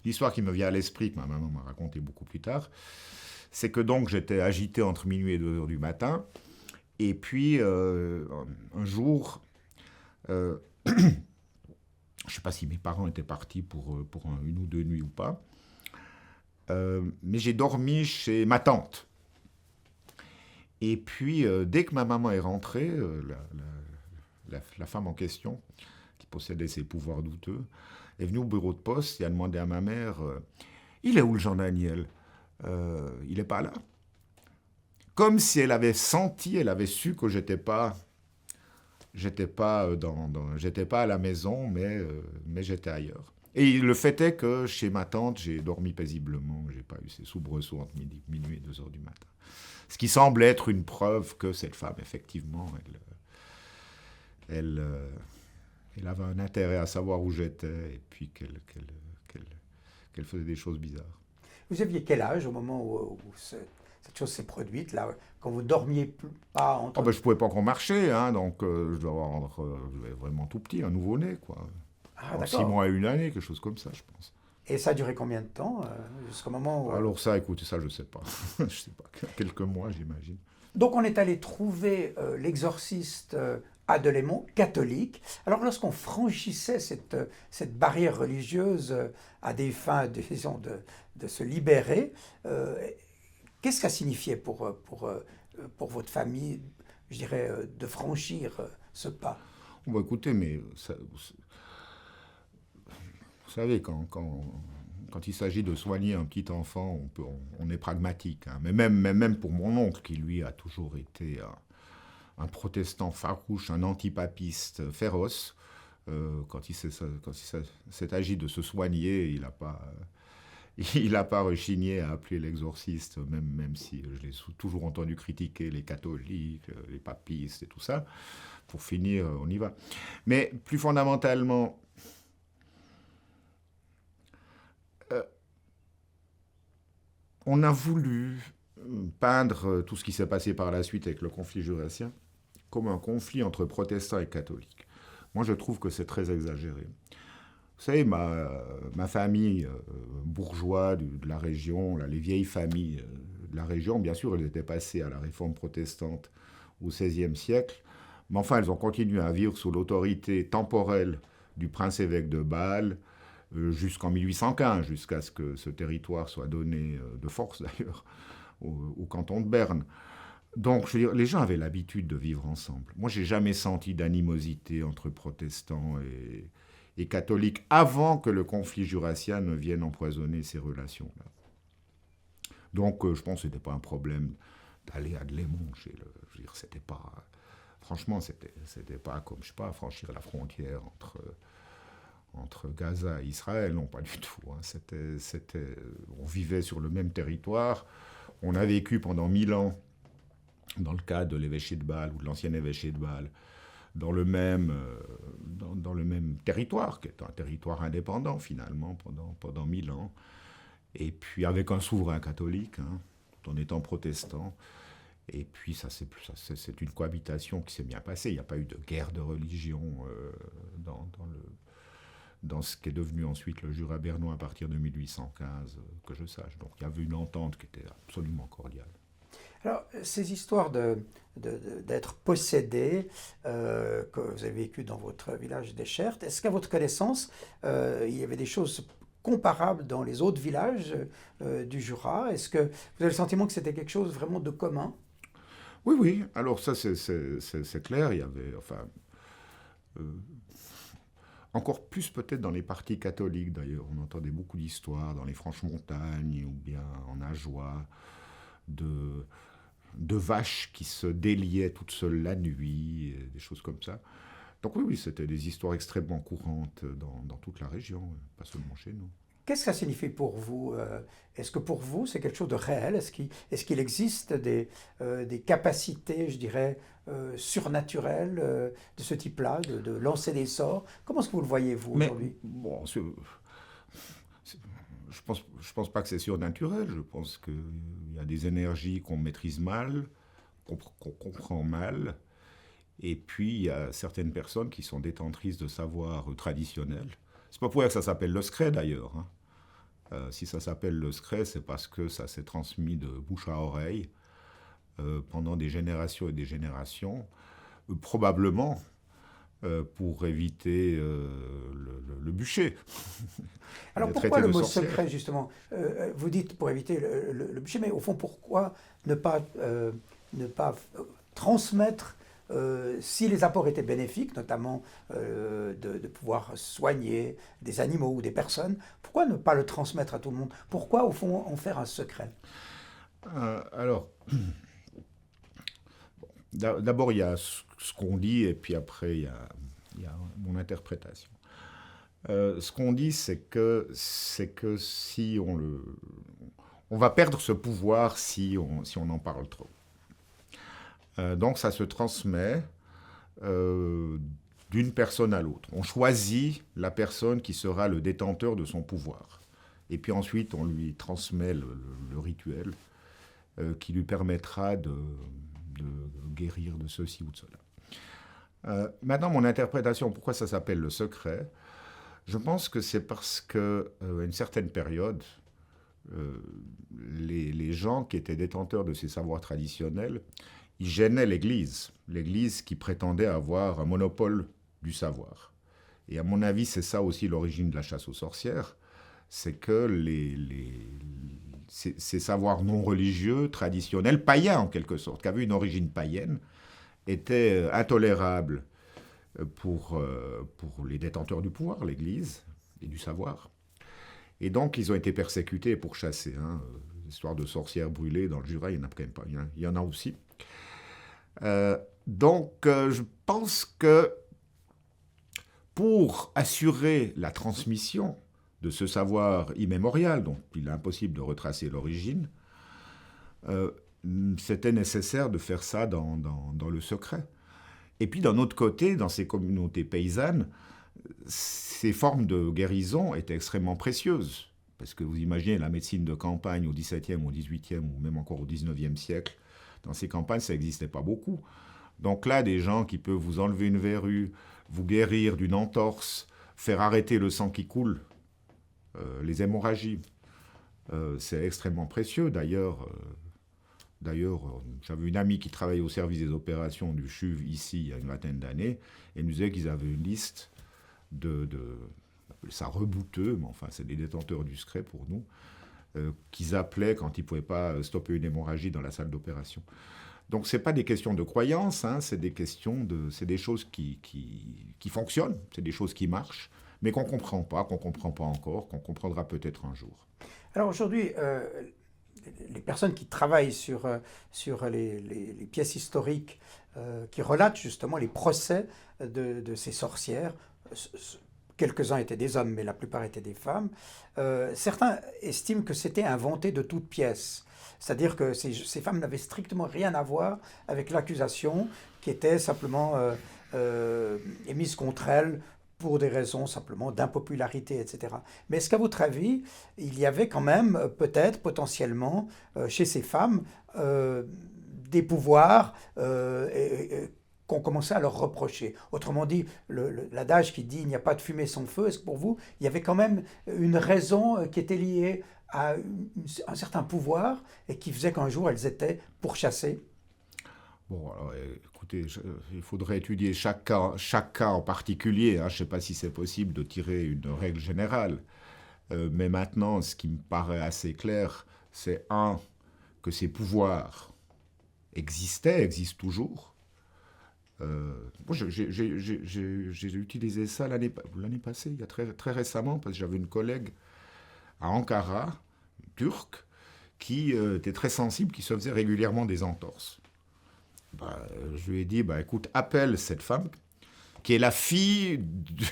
l'histoire qui me vient à l'esprit, que ma maman m'a racontée beaucoup plus tard. C'est que donc j'étais agité entre minuit et 2 heures du matin. Et puis, un jour, je ne sais pas si mes parents étaient partis pour une ou deux nuits ou pas, mais j'ai dormi chez ma tante. Et puis, dès que ma maman est rentrée, la femme en question, qui possédait ses pouvoirs douteux, est venue au bureau de poste et a demandé à ma mère « Il est où le Jean-Daniel ? Il n'est pas là. » Comme si elle avait senti, elle avait su que j'étais pas à la maison, mais j'étais ailleurs. Et le fait est que chez ma tante, j'ai dormi paisiblement, j'ai pas eu ces soubresauts entre minuit et 2 heures du matin. Ce qui semble être une preuve que cette femme, effectivement, elle avait un intérêt à savoir où j'étais et puis qu'elle faisait des choses bizarres.
Vous aviez quel âge au moment où cette chose s'est produite, là, quand vous dormiez pas entre...
Je ne pouvais pas encore marcher, hein, donc je devais vraiment tout petit, un nouveau-né, quoi.
Ah,
6 mois à 1 année, quelque chose comme ça, je pense.
Et ça a duré combien de temps, jusqu'au moment où...
Alors ça, écoutez, ça, je ne sais pas. Je ne sais pas, quelques mois, j'imagine.
Donc on est allé trouver l'exorciste à Delémont, catholique. Alors lorsqu'on franchissait cette barrière religieuse à des fins, disons, de se libérer, qu'est-ce que ça signifiait pour votre famille, je dirais, de franchir ce pas?
Écoutez, mais ça, vous savez, quand il s'agit de soigner un petit enfant, on est pragmatique. Hein. Mais même pour mon oncle, qui lui a toujours été un protestant farouche, un antipapiste féroce, quand il s'est agi de se soigner, il n'a pas rechigné à appeler l'exorciste, même si je l'ai toujours entendu critiquer les catholiques, les papistes et tout ça. Pour finir, on y va. Mais plus fondamentalement, on a voulu peindre tout ce qui s'est passé par la suite avec le conflit jurassien comme un conflit entre protestants et catholiques. Moi, je trouve que c'est très exagéré. Vous savez, ma famille bourgeoise de la région, là, les vieilles familles de la région, bien sûr, elles étaient passées à la réforme protestante au XVIe siècle, mais enfin, elles ont continué à vivre sous l'autorité temporelle du prince-évêque de Bâle jusqu'en 1815, jusqu'à ce que ce territoire soit donné de force d'ailleurs au canton de Berne. Donc, je veux dire, les gens avaient l'habitude de vivre ensemble. Moi, j'ai jamais senti d'animosité entre protestants et catholiques avant que le conflit jurassien ne vienne empoisonner ces relations-là. Donc, je pense que c'était pas un problème d'aller à Delémont. Je veux dire, c'était pas, franchement, c'était pas comme, je sais pas, franchir la frontière entre Gaza et Israël, non, pas du tout. Hein. On vivait sur le même territoire. On a vécu pendant 1000 ans, dans le cadre de l'évêché de Bâle ou de l'ancien évêché de Bâle, dans le même territoire, qui est un territoire indépendant finalement pendant 1000 ans, et puis avec un souverain catholique, hein, tout en étant protestant. Et puis c'est une cohabitation qui s'est bien passée. Il n'y a pas eu de guerre de religion dans ce qui est devenu ensuite le Jura bernois à partir de 1815, que je sache. Donc il y avait une entente qui était absolument cordiale.
Alors, ces histoires d'être possédé, que vous avez vécu dans votre village d'Eschert, est-ce qu'à votre connaissance, il y avait des choses comparables dans les autres villages du Jura? Est-ce que vous avez le sentiment que c'était quelque chose vraiment de commun?
Oui, oui. Alors ça, c'est clair. Il y avait, enfin, encore plus peut-être dans les partis catholiques d'ailleurs. On entendait beaucoup d'histoires dans les Franches-Montagnes ou bien en Ajoie de vaches qui se déliaient toutes seules la nuit, des choses comme ça. Donc oui, c'était des histoires extrêmement courantes dans toute la région, pas seulement chez nous.
Qu'est-ce que ça signifie pour vous? Est-ce que pour vous, c'est quelque chose de réel? Est-ce qu'il existe des capacités, je dirais, surnaturelles de ce type-là, de lancer des sorts? Comment est-ce que vous le voyez, vous, aujourd'hui?
Bon, je pense pas que c'est surnaturel. Je pense qu'il y a des énergies qu'on maîtrise mal, qu'on comprend mal. Et puis, il y a certaines personnes qui sont détentrices de savoirs traditionnels. C'est pas pour rien que ça s'appelle le secret, d'ailleurs. Hein. Si ça s'appelle le secret, c'est parce que ça s'est transmis de bouche à oreille pendant des générations et des générations, probablement pour éviter le bûcher.
Alors pourquoi le mot secret, justement? Vous dites pour éviter le bûcher, mais au fond, pourquoi ne pas transmettre, si les apports étaient bénéfiques, notamment de pouvoir soigner des animaux ou des personnes, pourquoi ne pas le transmettre à tout le monde? Pourquoi, au fond, en faire un secret?
Alors, d'abord, il y a ce qu'on dit, et puis après, il y a mon interprétation. Ce qu'on dit, c'est que si on va perdre ce pouvoir si on en parle trop. Donc ça se transmet d'une personne à l'autre. On choisit la personne qui sera le détenteur de son pouvoir. Et puis ensuite, on lui transmet le rituel qui lui permettra de guérir de ceci ou de cela. Maintenant, mon interprétation, pourquoi ça s'appelle le secret? Je pense que c'est parce qu'à une certaine période, les gens qui étaient détenteurs de ces savoirs traditionnels, ils gênaient l'Église qui prétendait avoir un monopole du savoir. Et à mon avis, c'est ça aussi l'origine de la chasse aux sorcières, c'est que ces savoirs non religieux, traditionnels, païens en quelque sorte, qui avaient une origine païenne, étaient intolérables pour les détenteurs du pouvoir, l'Église, et du savoir. Et donc, ils ont été persécutés pour chasser. Hein. L'histoire de sorcières brûlées dans le Jura, il y en a quand même pas. Il y en a aussi. Donc, je pense que pour assurer la transmission de ce savoir immémorial, dont il est impossible de retracer l'origine, c'était nécessaire de faire ça dans le secret. Et puis d'un autre côté, dans ces communautés paysannes, ces formes de guérison étaient extrêmement précieuses. Parce que vous imaginez la médecine de campagne au XVIIe, au XVIIIe ou même encore au XIXe siècle, dans ces campagnes, ça n'existait pas beaucoup. Donc là, des gens qui peuvent vous enlever une verrue, vous guérir d'une entorse, faire arrêter le sang qui coule, les hémorragies. C'est extrêmement précieux. D'ailleurs, j'avais une amie qui travaillait au service des opérations du CHUV ici il y a une vingtaine d'années, et elle nous disait qu'ils avaient une liste on appelle ça rebouteux, mais enfin c'est des détenteurs du secret pour nous, qu'ils appelaient quand ils ne pouvaient pas stopper une hémorragie dans la salle d'opération. Donc ce n'est pas des questions de croyance, hein, c'est des choses qui fonctionnent, c'est des choses qui marchent, mais qu'on ne comprend pas encore, qu'on comprendra peut-être un jour.
Alors aujourd'hui, les personnes qui travaillent sur les pièces historiques qui relatent justement les procès de ces sorcières, quelques-uns étaient des hommes, mais la plupart étaient des femmes, certains estiment que c'était inventé de toutes pièces. C'est-à-dire que ces femmes n'avaient strictement rien à voir avec l'accusation qui était simplement émise contre elles pour des raisons simplement d'impopularité, etc. Mais est-ce qu'à votre avis, il y avait quand même peut-être potentiellement chez ces femmes des pouvoirs qu'on commençait à leur reprocher? Autrement dit, l'adage qui dit « il n'y a pas de fumée sans feu », est-ce que pour vous, il y avait quand même une raison qui était liée à un certain pouvoir et qui faisait qu'un jour elles étaient pourchassées?
Bon, alors, écoutez, il faudrait étudier chaque cas en particulier. Hein. Je ne sais pas si c'est possible de tirer une règle générale. Mais maintenant, ce qui me paraît assez clair, c'est que ces pouvoirs existent toujours. Moi, j'ai utilisé ça l'année passée, il y a très, très récemment, parce que j'avais une collègue à Ankara, turque, qui était très sensible, qui se faisait régulièrement des entorses. Je lui ai dit, écoute, appelle cette femme, qui est la fille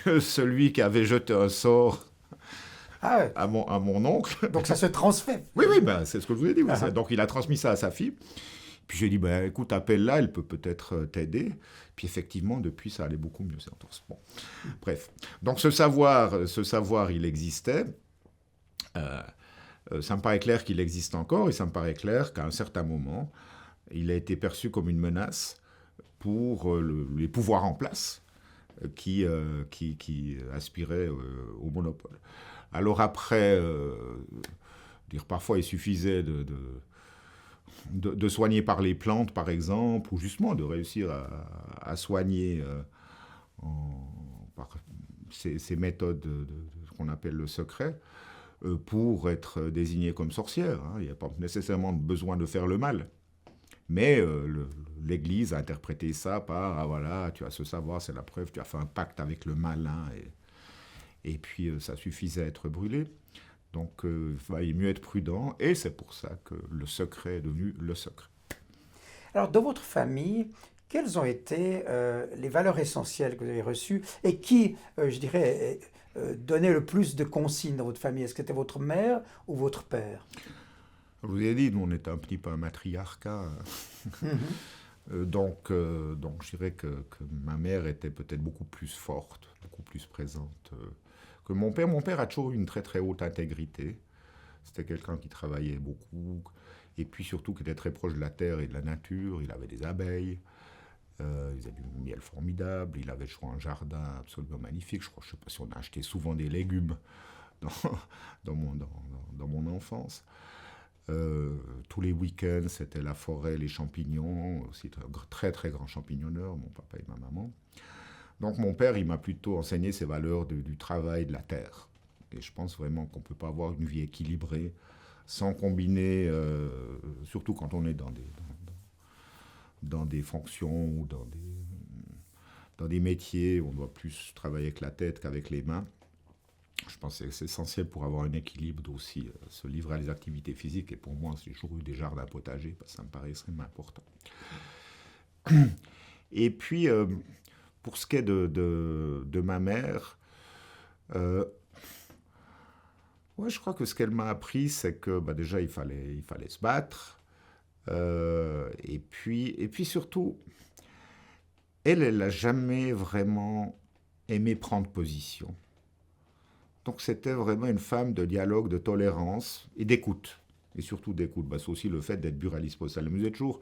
de celui qui avait jeté un sort à mon oncle.
Donc ça se transmet.
Oui, c'est ce que je vous ai dit. Oui. Donc il a transmis ça à sa fille. Puis j'ai dit, écoute, appelle-la, elle peut peut-être t'aider. Puis effectivement, depuis, ça allait beaucoup mieux, ces entorses. Bon, bref. Donc ce savoir, il existait. Ça me paraît clair qu'il existe encore, et ça me paraît clair qu'à un certain moment, il a été perçu comme une menace pour les pouvoirs en place qui aspiraient au monopole. Alors après, parfois il suffisait de soigner par les plantes, par exemple, ou justement de réussir à soigner par ces méthodes de ce qu'on appelle le secret, pour être désigné comme sorcière. Hein. Il n'y a pas nécessairement besoin de faire le mal. Mais l'Église a interprété ça par, voilà, tu as ce savoir, c'est la preuve, tu as fait un pacte avec le malin, et puis ça suffisait à être brûlé. Donc il fallait mieux être prudent, et c'est pour ça que le secret est devenu le secret.
Alors, dans votre famille, quelles ont été les valeurs essentielles que vous avez reçues, et qui, je dirais, donnait le plus de consignes dans votre famille? Est-ce que c'était votre mère ou votre père?
Je vous ai dit, nous, on était un petit peu un matriarcat. Donc, je dirais que ma mère était peut-être beaucoup plus forte, beaucoup plus présente que mon père. Mon père a toujours eu une très très haute intégrité. C'était quelqu'un qui travaillait beaucoup, et puis surtout qui était très proche de la terre et de la nature. Il avait des abeilles, il faisait du miel formidable, il avait, je crois, un jardin absolument magnifique. Je ne sais pas si on a acheté souvent des légumes dans mon enfance. Tous les week-ends, c'était la forêt, les champignons, aussi un très très grand champignonneur, mon papa et ma maman. Donc mon père, il m'a plutôt enseigné ces valeurs du travail, de la terre. Et je pense vraiment qu'on ne peut pas avoir une vie équilibrée sans combiner, surtout quand on est dans des fonctions ou dans des métiers où on doit plus travailler avec la tête qu'avec les mains. Je pense que c'est essentiel pour avoir un équilibre aussi se livrer à des activités physiques. Et pour moi, j'ai toujours eu des jardins potagers, parce que ça me paraît extrêmement important. Et puis, pour ce qui est de ma mère, je crois que ce qu'elle m'a appris, c'est que déjà, il fallait se battre. Et puis surtout, elle n'a jamais vraiment aimé prendre position. Donc c'était vraiment une femme de dialogue, de tolérance et d'écoute. et surtout d'écoute. C'est aussi le fait d'être buraliste postal. Mais toujours,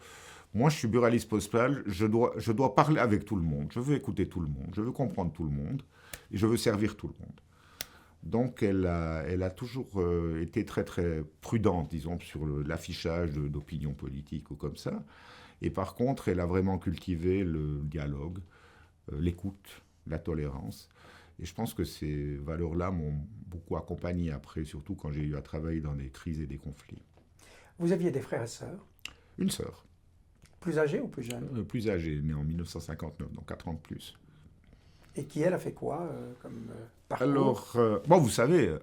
moi je suis buraliste postal, je dois parler avec tout le monde, je veux écouter tout le monde, je veux comprendre tout le monde, et je veux servir tout le monde. Donc elle a toujours été très très prudente, disons, sur l'affichage d'opinions politiques ou comme ça. Et par contre, elle a vraiment cultivé le dialogue, l'écoute, la tolérance. Et je pense que ces valeurs-là m'ont beaucoup accompagné après, surtout quand j'ai eu à travailler dans des crises et des conflits.
Vous aviez des frères et sœurs?
Une sœur.
Plus âgée ou plus jeune?
Plus âgée, née en 1959, donc 4 ans de plus.
Et qui, elle, a fait quoi comme parcours?
Alors, vous savez,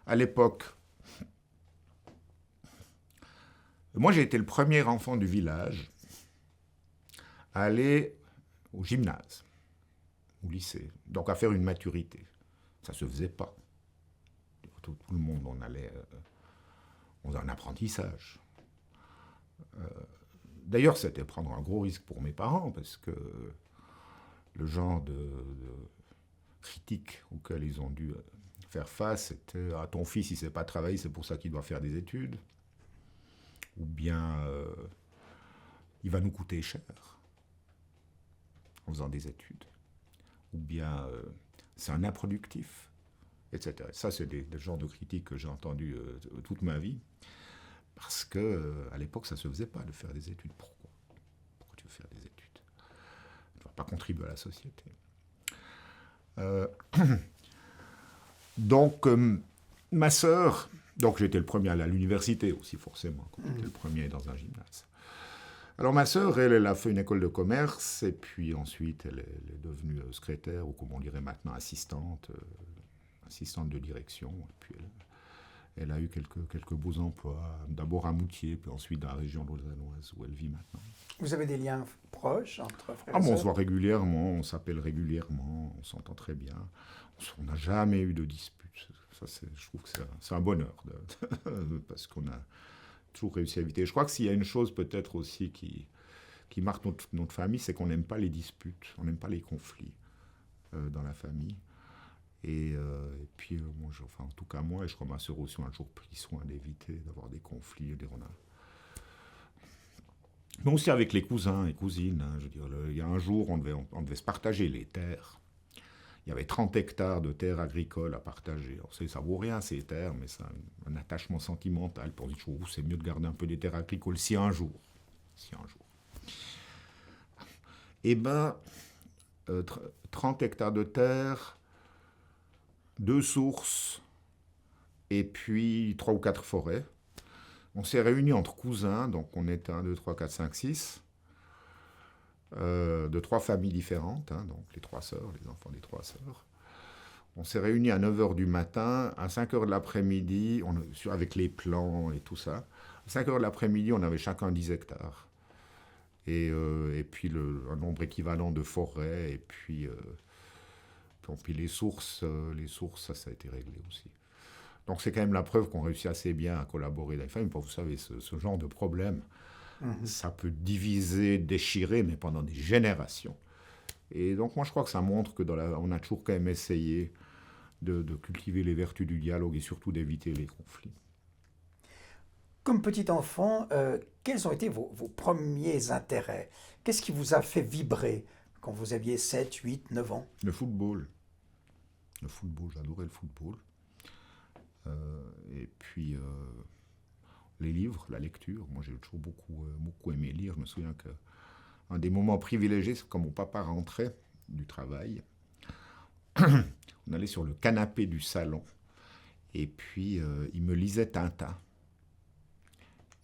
à l'époque, moi j'ai été le premier enfant du village à aller au gymnase, au lycée, donc à faire une maturité. Ça ne se faisait pas. Tout le monde, on allait en apprentissage. D'ailleurs, c'était prendre un gros risque pour mes parents, parce que le genre de critique auquel ils ont dû faire face, c'était « Ah, ton fils, il ne sait pas travailler, c'est pour ça qu'il doit faire des études. » Ou bien « Il va nous coûter cher en faisant des études. » Ou bien « C'est un improductif. » Etc. Ça, c'est des genres de critiques que j'ai entendues toute ma vie. Parce qu'à l'époque, ça ne se faisait pas de faire des études. Pourquoi tu veux faire des études? Tu ne vas pas contribuer à la société. Donc, ma sœur, donc j'étais le premier à aller à l'université aussi, forcément, quand j'étais le premier dans un gymnase. Alors, ma sœur, elle a fait une école de commerce, et puis ensuite, elle est devenue secrétaire, ou comme on dirait maintenant, assistante de direction. Et puis, elle a eu quelques beaux emplois, d'abord à Moutier, puis ensuite dans la région lausannoise où elle vit maintenant.
Vous avez des liens proches entre frères et
On
sœurs?
se voit régulièrement, on s'appelle régulièrement, on s'entend très bien. On n'a jamais eu de dispute. Ça, je trouve que c'est un bonheur, parce qu'on a toujours réussi à éviter. Je crois que s'il y a une chose peut-être aussi qui marque notre famille, c'est qu'on n'aime pas les disputes, on n'aime pas les conflits dans la famille. Et puis, en tout cas moi, et je crois ma sœur aussi, on a toujours pris soin d'éviter d'avoir des conflits. Mais aussi avec les cousins et cousines. Je veux dire, il y a un jour, on devait se partager les terres. Il y avait 30 hectares de terres agricoles à partager. Alors, ça ne vaut rien, ces terres, mais c'est un attachement sentimental. Puis on dit toujours, c'est mieux de garder un peu des terres agricoles si un jour. Eh bien, 30 hectares de terre, 2 sources, et puis 3 ou 4 forêts. On s'est réunis entre cousins, donc on était 1, 2, 3, 4, 5, 6, de 3 familles différentes, donc les 3 sœurs, les enfants des 3 sœurs. On s'est réunis à 9h du matin, à 5h de l'après-midi, avec les plans et tout ça. À 5h de l'après-midi, on avait chacun 10 hectares. Et puis un nombre équivalent de forêts, et puis les sources, ça a été réglé aussi. Donc c'est quand même la preuve qu'on réussit assez bien à collaborer dans les familles. Vous savez, ce genre de problème, ça peut diviser, déchirer, mais pendant des générations. Et donc moi je crois que ça montre que on a toujours quand même essayé de cultiver les vertus du dialogue et surtout d'éviter les conflits.
Comme petit enfant, quels ont été vos premiers intérêts? Qu'est-ce qui vous a fait vibrer quand vous aviez 7, 8, 9 ans?
Le football. J'adorais le football. Et puis les livres, la lecture. Moi, j'ai toujours beaucoup aimé lire. Je me souviens qu'un des moments privilégiés, c'est quand mon papa rentrait du travail. On allait sur le canapé du salon. Et puis, il me lisait Tintin.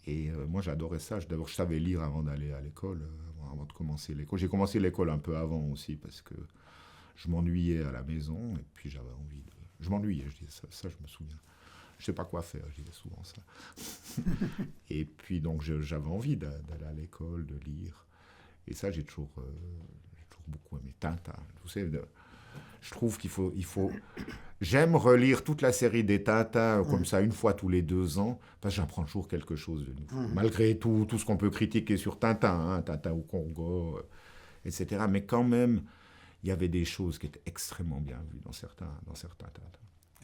Et moi, j'adorais ça. D'abord, je savais lire avant d'aller à l'école, avant de commencer l'école. J'ai commencé l'école un peu avant aussi, parce que je m'ennuyais à la maison. Et puis, j'avais envie de... Je m'ennuyais, je disais ça, je me souviens. Je ne sais pas quoi faire, je disais souvent ça. Et puis, donc, j'avais envie d'aller à l'école, de lire. Et ça, j'ai toujours beaucoup aimé. Tintin, vous savez, je trouve qu'il faut... J'aime relire toute la série des Tintins comme ça, une fois tous les 2 ans, parce que j'apprends toujours quelque chose de nouveau. Malgré tout ce qu'on peut critiquer sur Tintin, Tintin au Congo, etc. Mais quand même, il y avait des choses qui étaient extrêmement bien vues dans certains Tintins.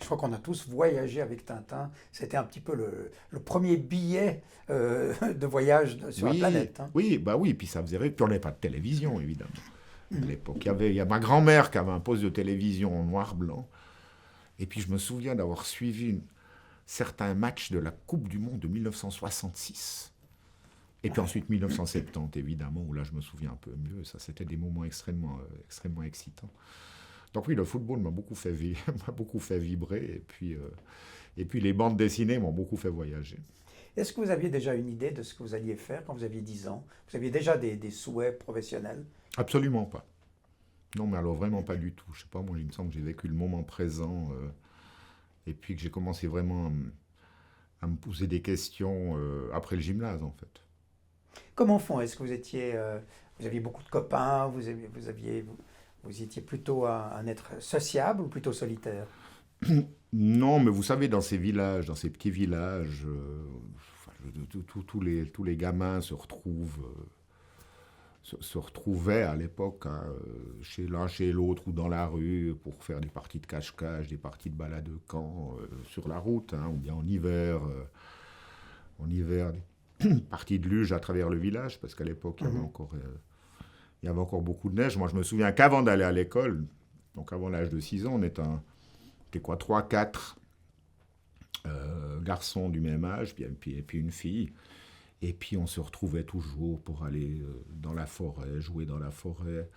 Je crois qu'on a tous voyagé avec Tintin. C'était un petit peu le premier billet de voyage sur la
Oui,
planète. Hein.
oui, bah oui, puis ça faisait rire. Puis on n'avait pas de télévision, évidemment. À l'époque, il y a ma grand-mère qui avait un poste de télévision en noir-blanc. Et puis je me souviens d'avoir suivi certains matchs de la Coupe du Monde de 1966. Et puis ensuite 1970, évidemment, où là je me souviens un peu mieux. Ça, c'était des moments extrêmement excitants. Donc oui, le football m'a beaucoup fait, m'a beaucoup fait vibrer. Et puis les bandes dessinées m'ont beaucoup fait voyager.
Est-ce que vous aviez déjà une idée de ce que vous alliez faire quand vous aviez 10 ans? Vous aviez déjà des souhaits professionnels?
Absolument pas. Non, mais alors vraiment pas du tout. Je sais pas, moi, il me semble que j'ai vécu le moment présent. Et puis que j'ai commencé vraiment à me poser des questions après le gymnase, en fait.
Comme enfant, est-ce que vous aviez beaucoup de copains, vous étiez plutôt un être sociable ou plutôt solitaire?
Non, mais vous savez, dans ces villages, dans ces petits villages, tous les gamins se retrouvaient à l'époque hein, chez l'un, chez l'autre ou dans la rue pour faire des parties de cache-cache, des parties de balade de camp sur la route, hein, ou bien en hiver, des parties de luge à travers le village, parce qu'à l'époque, il y avait encore beaucoup de neige. Moi, je me souviens qu'avant d'aller à l'école, donc avant l'âge de 6 ans, était quoi, 3, 4 garçons du même âge, et puis une fille. Et puis on se retrouvait toujours pour aller dans la forêt, jouer dans la forêt,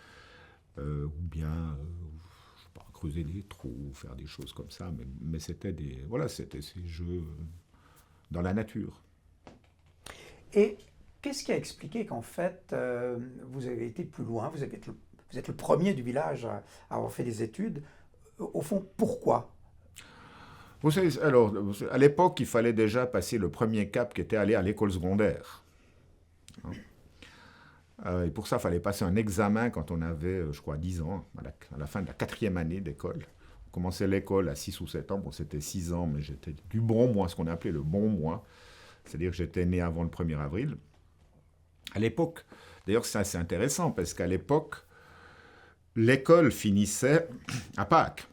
ou bien je sais pas, creuser des trous, faire des choses comme ça. Mais c'était ces jeux dans la nature.
Et qu'est-ce qui a expliqué qu'en fait, vous avez été plus loin, vous êtes le premier du village à avoir fait des études? Au fond, pourquoi?
Vous savez, alors, à l'époque, il fallait déjà passer le premier cap qui était aller à l'école secondaire. Et pour ça, il fallait passer un examen quand on avait, je crois, 10 ans, à la fin de la 4e année d'école. On commençait l'école à 6 ou 7 ans, bon, c'était 6 ans, mais j'étais du bon mois, ce qu'on appelait le bon mois, c'est-à-dire que j'étais né avant le 1er avril. À l'époque, d'ailleurs, c'est assez intéressant, parce qu'à l'époque, l'école finissait à Pâques,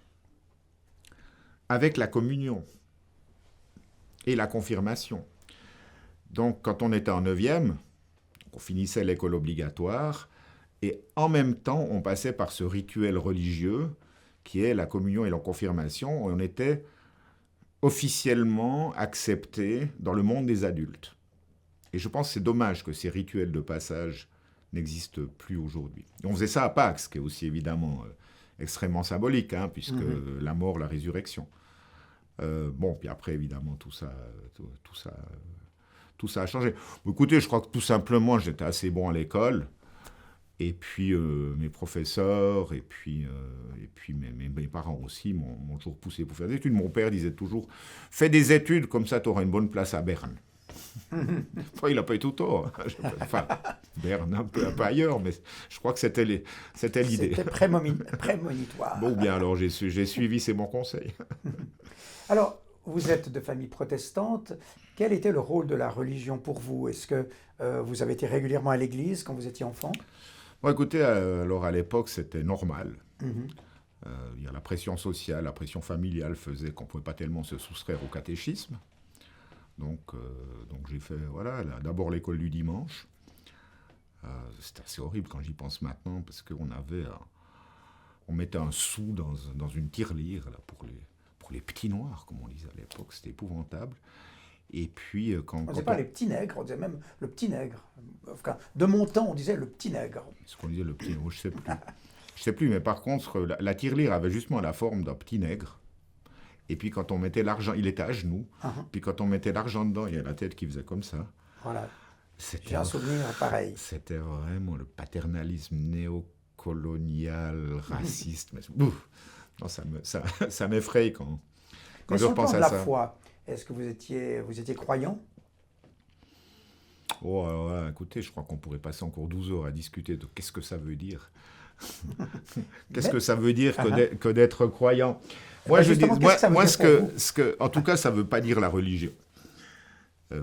avec la communion et la confirmation. Donc, quand on était en 9e, on finissait l'école obligatoire, et en même temps, on passait par ce rituel religieux, qui est la communion et la confirmation, où on était officiellement accepté dans le monde des adultes. Et je pense que c'est dommage que ces rituels de passage n'existent plus aujourd'hui. Et on faisait ça à Pâques, ce qui est aussi évidemment extrêmement symbolique, hein, puisque la mort, la résurrection. Bon, puis après, évidemment, tout ça a changé. Écoutez, je crois que tout simplement, j'étais assez bon à l'école. Et puis, mes professeurs, et puis mes parents aussi m'ont toujours poussé pour faire des études. Mon père disait toujours, fais des études, comme ça, tu auras une bonne place à Berne. Enfin, il n'a pas eu tout tort. Enfin, Berne, un peu ailleurs, mais je crois que c'était l'idée.
C'était prémonitoire.
Bon, bien, alors j'ai suivi ces bons conseils.
Alors, vous êtes de famille protestante. Quel était le rôle de la religion pour vous? Est-ce que vous avez été régulièrement à l'église quand vous étiez enfant?
Bon, écoutez, alors à l'époque, c'était normal. Il y a la pression sociale, la pression familiale faisait qu'on ne pouvait pas tellement se soustraire au catéchisme. Donc j'ai fait, voilà, d'abord l'école du dimanche. C'était assez horrible quand j'y pense maintenant, parce qu'on mettait un sou dans une tirelire là, pour les petits noirs, comme on disait à l'époque. C'était épouvantable. Et puis,
on ne disait pas les petits nègres, on disait même le petit nègre. Enfin, de mon temps, on disait le petit nègre.
Ce qu'on disait le petit nègre, je ne sais plus. Je sais plus, mais par contre, la tirelire avait justement la forme d'un petit nègre. Et puis quand on mettait l'argent, il était à genoux. Puis quand on mettait l'argent dedans, il y a la tête qui faisait comme ça.
Voilà. J'ai un souvenir pareil.
C'était vraiment le paternalisme néocolonial, raciste. Mais, non, ça m'effraie quand je repense à ça.
La foi, est-ce que vous étiez croyant?
Oh, alors là, écoutez, je crois qu'on pourrait passer encore 12 heures à discuter de qu'est-ce que ça veut dire. Qu'est-ce que ça veut dire que d'être croyant? Moi, en tout cas, ça ne veut pas dire la religion.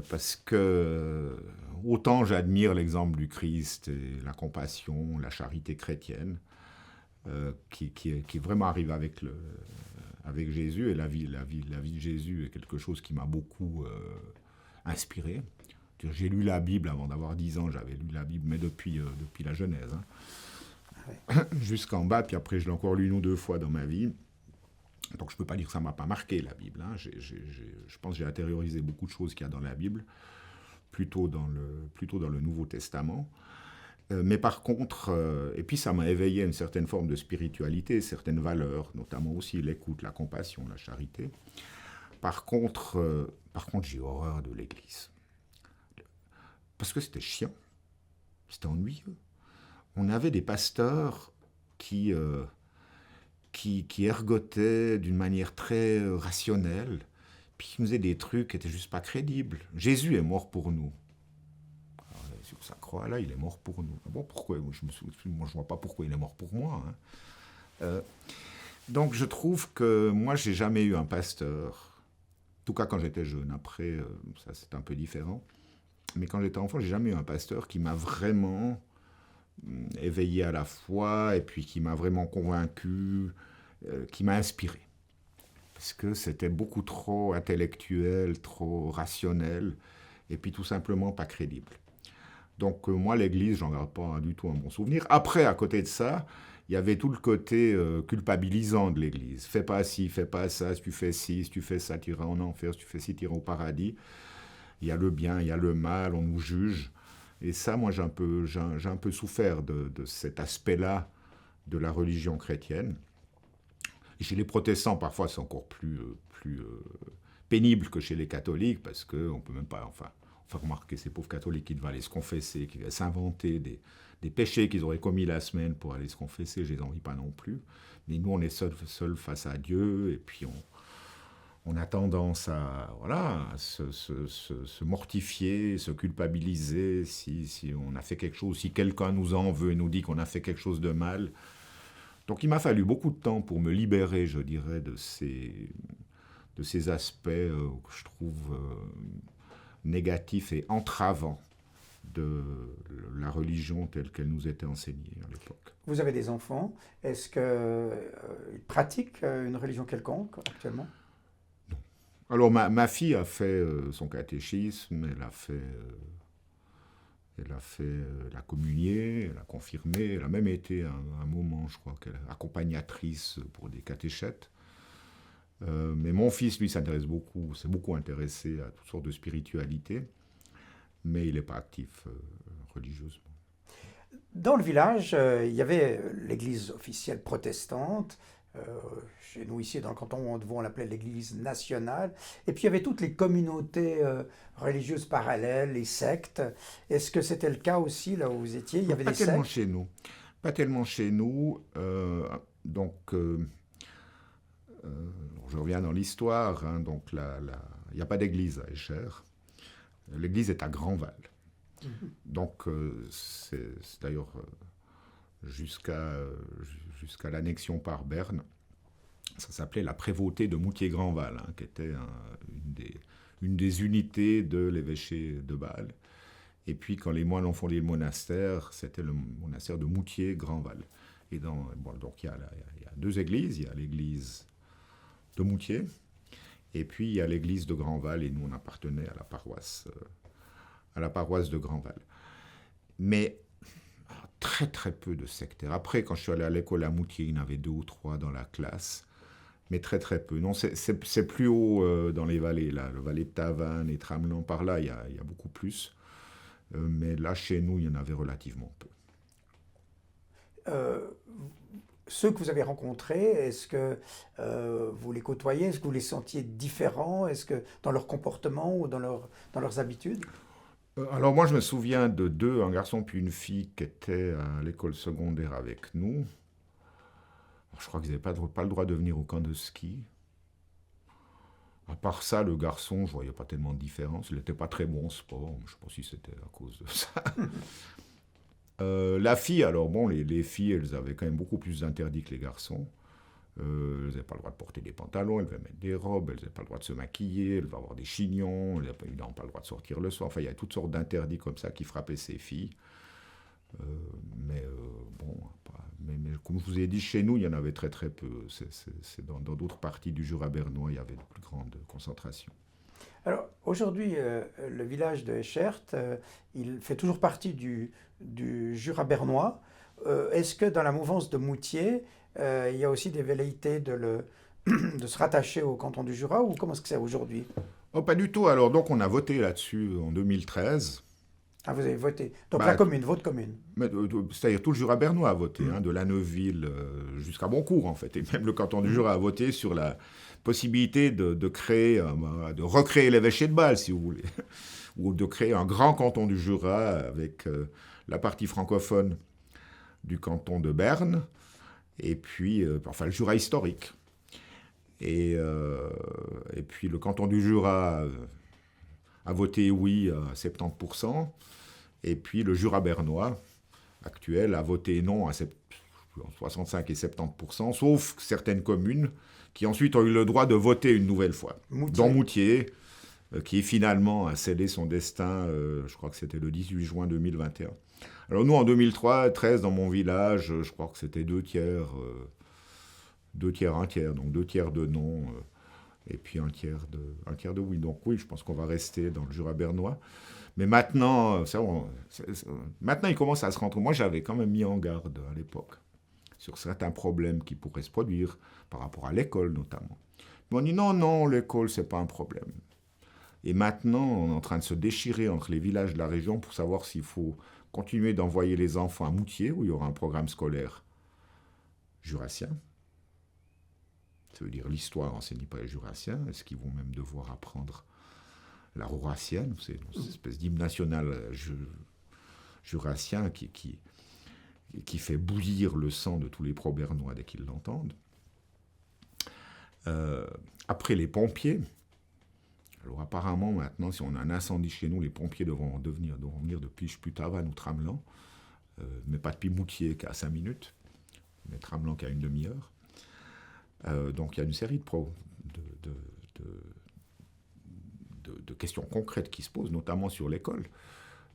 Parce que autant j'admire l'exemple du Christ et la compassion, la charité chrétienne, qui est vraiment arrivé avec Jésus. Et la vie de Jésus est quelque chose qui m'a beaucoup inspiré. J'ai lu la Bible avant d'avoir 10 ans, j'avais lu la Bible, mais depuis la Genèse. Jusqu'en bas, puis après je l'ai encore lu 1 ou 2 fois dans ma vie. Donc je ne peux pas dire que ça ne m'a pas marqué, la Bible. Je pense que j'ai intériorisé beaucoup de choses qu'il y a dans la Bible, plutôt dans le Nouveau Testament. Mais par contre, et puis ça m'a éveillé à une certaine forme de spiritualité, certaines valeurs, notamment aussi l'écoute, la compassion, la charité. Par contre, j'ai horreur de l'Église. Parce que c'était chiant, c'était ennuyeux. On avait des pasteurs qui ergotaient d'une manière très rationnelle, puis qui nous faisaient des trucs qui n'étaient juste pas crédibles. Jésus est mort pour nous. Alors, si ça croit là, il est mort pour nous. Bon, pourquoi? Moi, je ne vois pas pourquoi il est mort pour moi. Donc, je trouve que moi, j'ai jamais eu un pasteur, en tout cas quand j'étais jeune. Après, ça c'est un peu différent. Mais quand j'étais enfant, j'ai jamais eu un pasteur qui m'a vraiment éveillé à la foi et puis qui m'a vraiment convaincu, qui m'a inspiré. Parce que c'était beaucoup trop intellectuel, trop rationnel et puis tout simplement pas crédible. Donc moi, l'Église, j'en garde pas du tout un bon souvenir. Après, à côté de ça, il y avait tout le côté culpabilisant de l'Église. Fais pas ci, fais pas ça, si tu fais ci, si tu fais ça, tu iras en enfer, si tu fais ci, tu iras au paradis. Il y a le bien, il y a le mal, on nous juge. Et ça, moi, j'ai un peu souffert de cet aspect-là de la religion chrétienne. Et chez les protestants, parfois, c'est encore plus pénible que chez les catholiques, parce qu'on ne peut même pas, faire remarquer ces pauvres catholiques qui devaient aller se confesser, qui devaient s'inventer des péchés qu'ils auraient commis la semaine pour aller se confesser, je ne les envie pas non plus. Mais nous, on est seuls face à Dieu, et puis on a tendance à se mortifier, se culpabiliser si on a fait quelque chose, si quelqu'un nous en veut et nous dit qu'on a fait quelque chose de mal. Donc il m'a fallu beaucoup de temps pour me libérer, je dirais, de ces aspects que je trouve négatifs et entravants de la religion telle qu'elle nous était enseignée à l'époque.
Vous avez des enfants. Est-ce qu'ils pratiquent une religion quelconque actuellement ?
Alors, ma fille a fait son catéchisme, elle a fait la communiée, elle a confirmé, elle a même été un moment, je crois, accompagnatrice pour des catéchètes. Mais mon fils, lui, s'est beaucoup intéressé à toutes sortes de spiritualités, mais il n'est pas actif religieusement.
Dans le village, il y avait l'église officielle protestante. Chez nous ici dans le canton de Vaud, on l'appelait l'église nationale, et puis il y avait toutes les communautés religieuses parallèles, les sectes. Est-ce que c'était le cas aussi là où vous étiez? Il y avait des sectes?
Pas tellement chez nous. Donc, je reviens dans l'histoire. Donc, il n'y a pas d'église à Escher. L'église est à Grandval. Donc, c'est d'ailleurs jusqu'à l'annexion par Berne, ça s'appelait la prévôté de Moutier-Grandval, qui était une des unités de l'évêché de Bâle. Et puis, quand les moines ont fondé le monastère, c'était le monastère de Moutier-Grandval. Et donc, il y a 2 églises. Il y a l'église de Moutier, et puis il y a l'église de Grandval, et nous, on appartenait à la paroisse de Grandval. Mais très très peu de sectaires. Après, quand je suis allé à l'école à Moutier, il y en avait 2 ou 3 dans la classe, mais très très peu. Non, c'est plus haut dans les vallées, là, le vallée de Tavannes et Tramelan, par là, il y a beaucoup plus. Mais là, chez nous, il y en avait relativement peu.
Ceux que vous avez rencontrés, est-ce que vous les côtoyez? Est-ce que vous les sentiez différents? Est-ce que dans leur comportement ou dans leurs habitudes?
Alors moi, je me souviens de 2, un garçon puis une fille qui étaient à l'école secondaire avec nous. Alors, je crois qu'ils n'avaient pas le droit de venir au camp de ski. À part ça, le garçon, je ne voyais pas tellement de différence. Il n'était pas très bon en sport. Je ne sais pas si c'était à cause de ça. La fille, alors bon, les filles, elles avaient quand même beaucoup plus d'interdits que les garçons. Elles n'avaient pas le droit de porter des pantalons, elles devaient mettre des robes, elles n'avaient pas le droit de se maquiller, elles devaient avoir des chignons, elles n'avaient évidemment pas le droit de sortir le soir. Enfin, il y a toutes sortes d'interdits comme ça qui frappaient ces filles. Mais bon, Mais comme je vous ai dit, chez nous, il y en avait très très peu. C'est dans d'autres parties du Jura bernois, il y avait de plus grandes concentrations.
Alors aujourd'hui, le village de Eschert, il fait toujours partie du Jura bernois. Est-ce que dans la mouvance de Moutier, il y a aussi des velléités de se rattacher au canton du Jura ou comment est-ce que c'est aujourd'hui?
Oh, pas du tout. Alors, donc, on a voté là-dessus en 2013.
Ah, vous avez voté. Donc la
Bah,
commune, votre commune.
c'est-à-dire tout le Jura bernois a voté, hein, de Lanneuville jusqu'à Boncourt, en fait. Et même le canton du Jura a voté sur la possibilité de créer, de recréer l'évêché de Bâle, si vous voulez. Ou de créer un grand canton du Jura avec la partie francophone du canton de Berne, et puis, enfin, le Jura historique. Et puis le canton du Jura a voté oui à 70%, et puis le Jura bernois actuel a voté non à 65 et 70%, sauf certaines communes qui ensuite ont eu le droit de voter une nouvelle fois.
Moutier.
Dans Moutier, qui finalement a scellé son destin, je crois que c'était le 18 juin 2021. Alors nous, en 2013, dans mon village, je crois que c'était 2 tiers, 1 tiers, donc 2 tiers de non, et puis un tiers de oui. Donc oui, je pense qu'on va rester dans le Jura bernois. Mais maintenant, maintenant, il commence à se rentrer. Moi, j'avais quand même mis en garde à l'époque sur certains problèmes qui pourraient se produire par rapport à l'école notamment. Mais on dit non, l'école, c'est pas un problème. Et maintenant, on est en train de se déchirer entre les villages de la région pour savoir s'il faut continuer d'envoyer les enfants à Moutier, où il y aura un programme scolaire jurassien. Ça veut dire l'histoire enseignée par les Jurassiens. Est-ce qu'ils vont même devoir apprendre la rourassienne? C'est une espèce d'hymne national jurassien qui fait bouillir le sang de tous les pro-bernois dès qu'ils l'entendent. Après les pompiers, alors apparemment maintenant, si on a un incendie chez nous, les pompiers devront venir de Piche-Putavan ou Tramelan, mais pas depuis Moutier qui a 5 minutes, mais Tramelan qui a une demi-heure. Donc il y a une série de questions concrètes qui se posent, notamment sur l'école.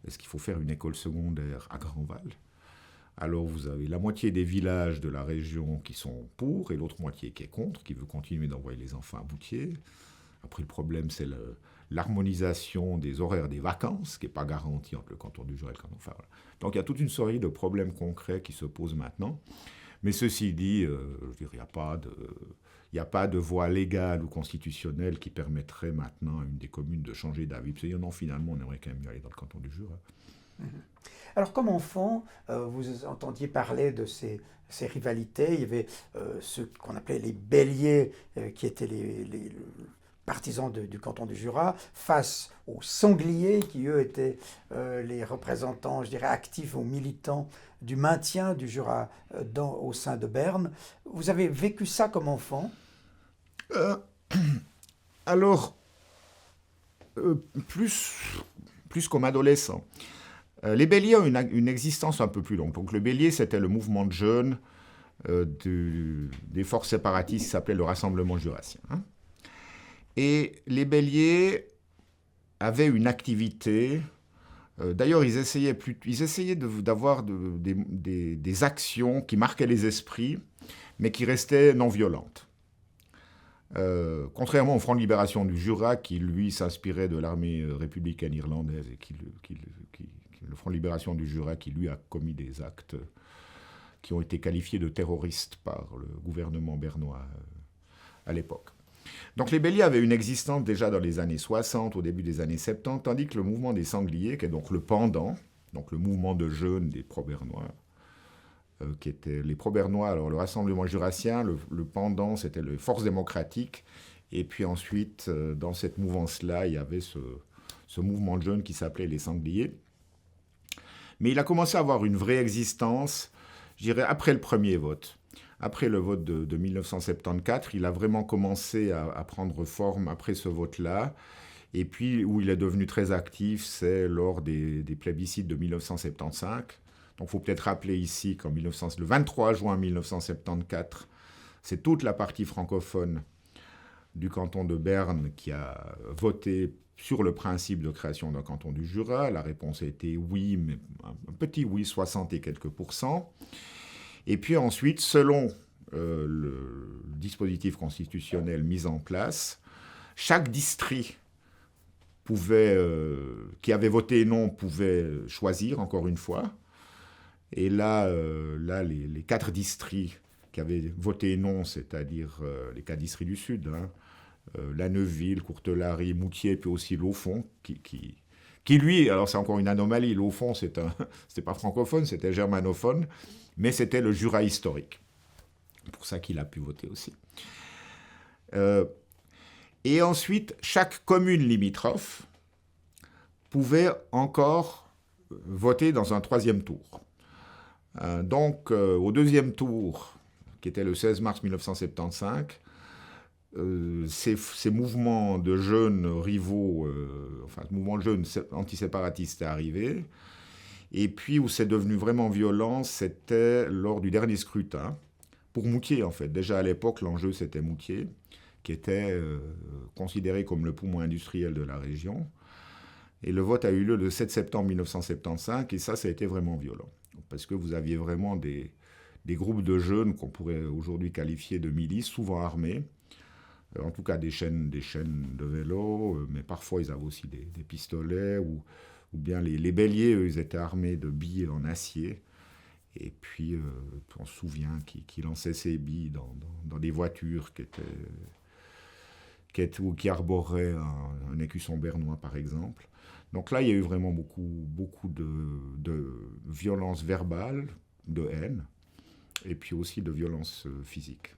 Est-ce qu'il faut faire une école secondaire à Grandval? Alors vous avez la moitié des villages de la région qui sont pour et l'autre moitié qui est contre, qui veut continuer d'envoyer les enfants à Moutier. Après le problème c'est l'harmonisation des horaires des vacances, qui n'est pas garantie entre le canton du Jura et le canton. Enfin, voilà. Donc il y a toute une série de problèmes concrets qui se posent maintenant. Mais ceci dit, je veux dire, il n'y a pas de voie légale ou constitutionnelle qui permettrait maintenant à une des communes de changer d'avis. Parce que non, finalement, on aimerait quand même mieux aller dans le canton du Jura.
Alors comme enfant, vous entendiez parler de ces rivalités. Il y avait ceux qu'on appelait les béliers, qui étaient les partisans du canton du Jura, face aux sangliers, qui eux étaient les représentants, je dirais, actifs ou militants du maintien du Jura au sein de Berne. Vous avez vécu ça comme enfant?
Alors, plus comme adolescent. Les béliers ont une existence un peu plus longue. Donc le bélier, c'était le mouvement de jeunes des forces séparatistes qui s'appelait le Rassemblement jurassien. Hein. Et les béliers avaient une activité. D'ailleurs, ils essayaient d'avoir des actions qui marquaient les esprits, mais qui restaient non violentes. Contrairement au Front de libération du Jura, qui lui s'inspirait de l'armée républicaine irlandaise, et le Front de libération du Jura, qui lui a commis des actes qui ont été qualifiés de terroristes par le gouvernement bernois à l'époque. Donc les béliers avaient une existence déjà dans les années 60, au début des années 70, tandis que le mouvement des sangliers, qui est donc le pendant, donc le mouvement de jeunes des pro-bernois, qui étaient les pro-bernois, alors le Rassemblement jurassien, le pendant, c'était les forces démocratiques, et puis ensuite, dans cette mouvance-là, il y avait ce mouvement de jeunes qui s'appelait les sangliers. Mais il a commencé à avoir une vraie existence, je dirais, après le premier vote. Après le vote de 1974, il a vraiment commencé à prendre forme après ce vote-là. Et puis, où il est devenu très actif, c'est lors des plébiscites de 1975. Donc, il faut peut-être rappeler ici qu'en le 23 juin 1974, c'est toute la partie francophone du canton de Berne qui a voté sur le principe de création d'un canton du Jura. La réponse a été oui, mais un petit oui, 60 et quelques %. Et puis ensuite, selon le dispositif constitutionnel mis en place, chaque district qui avait voté non pouvait choisir, encore une fois. Et là, les 4 districts qui avaient voté non, c'est-à-dire les 4 districts du Sud, La Neuville, Courtelary, Moutier, puis aussi Laufond, qui lui, alors c'est encore une anomalie, Laufond, c'était pas francophone, c'était germanophone, mais c'était le Jura historique. C'est pour ça qu'il a pu voter aussi. Et ensuite, chaque commune limitrophe pouvait encore voter dans un 3e tour. Donc, au 2e tour, qui était le 16 mars 1975, ces mouvements de jeunes rivaux, mouvements de jeunes antiséparatistes est arrivé. Et puis, où c'est devenu vraiment violent, c'était lors du dernier scrutin, pour Moutier, en fait. Déjà à l'époque, l'enjeu, c'était Moutier, qui était considéré comme le poumon industriel de la région. Et le vote a eu lieu le 7 septembre 1975, et ça a été vraiment violent. Parce que vous aviez vraiment des groupes de jeunes qu'on pourrait aujourd'hui qualifier de milices, souvent armés, en tout cas des chaînes de vélo, mais parfois ils avaient aussi des pistolets, ou bien les béliers, eux, ils étaient armés de billes en acier. Et puis, on se souvient qu'ils lançaient ces billes dans des voitures qui arboraient un écusson bernois, par exemple. Donc là, il y a eu vraiment beaucoup de violence verbale, de haine, et puis aussi de violence physique.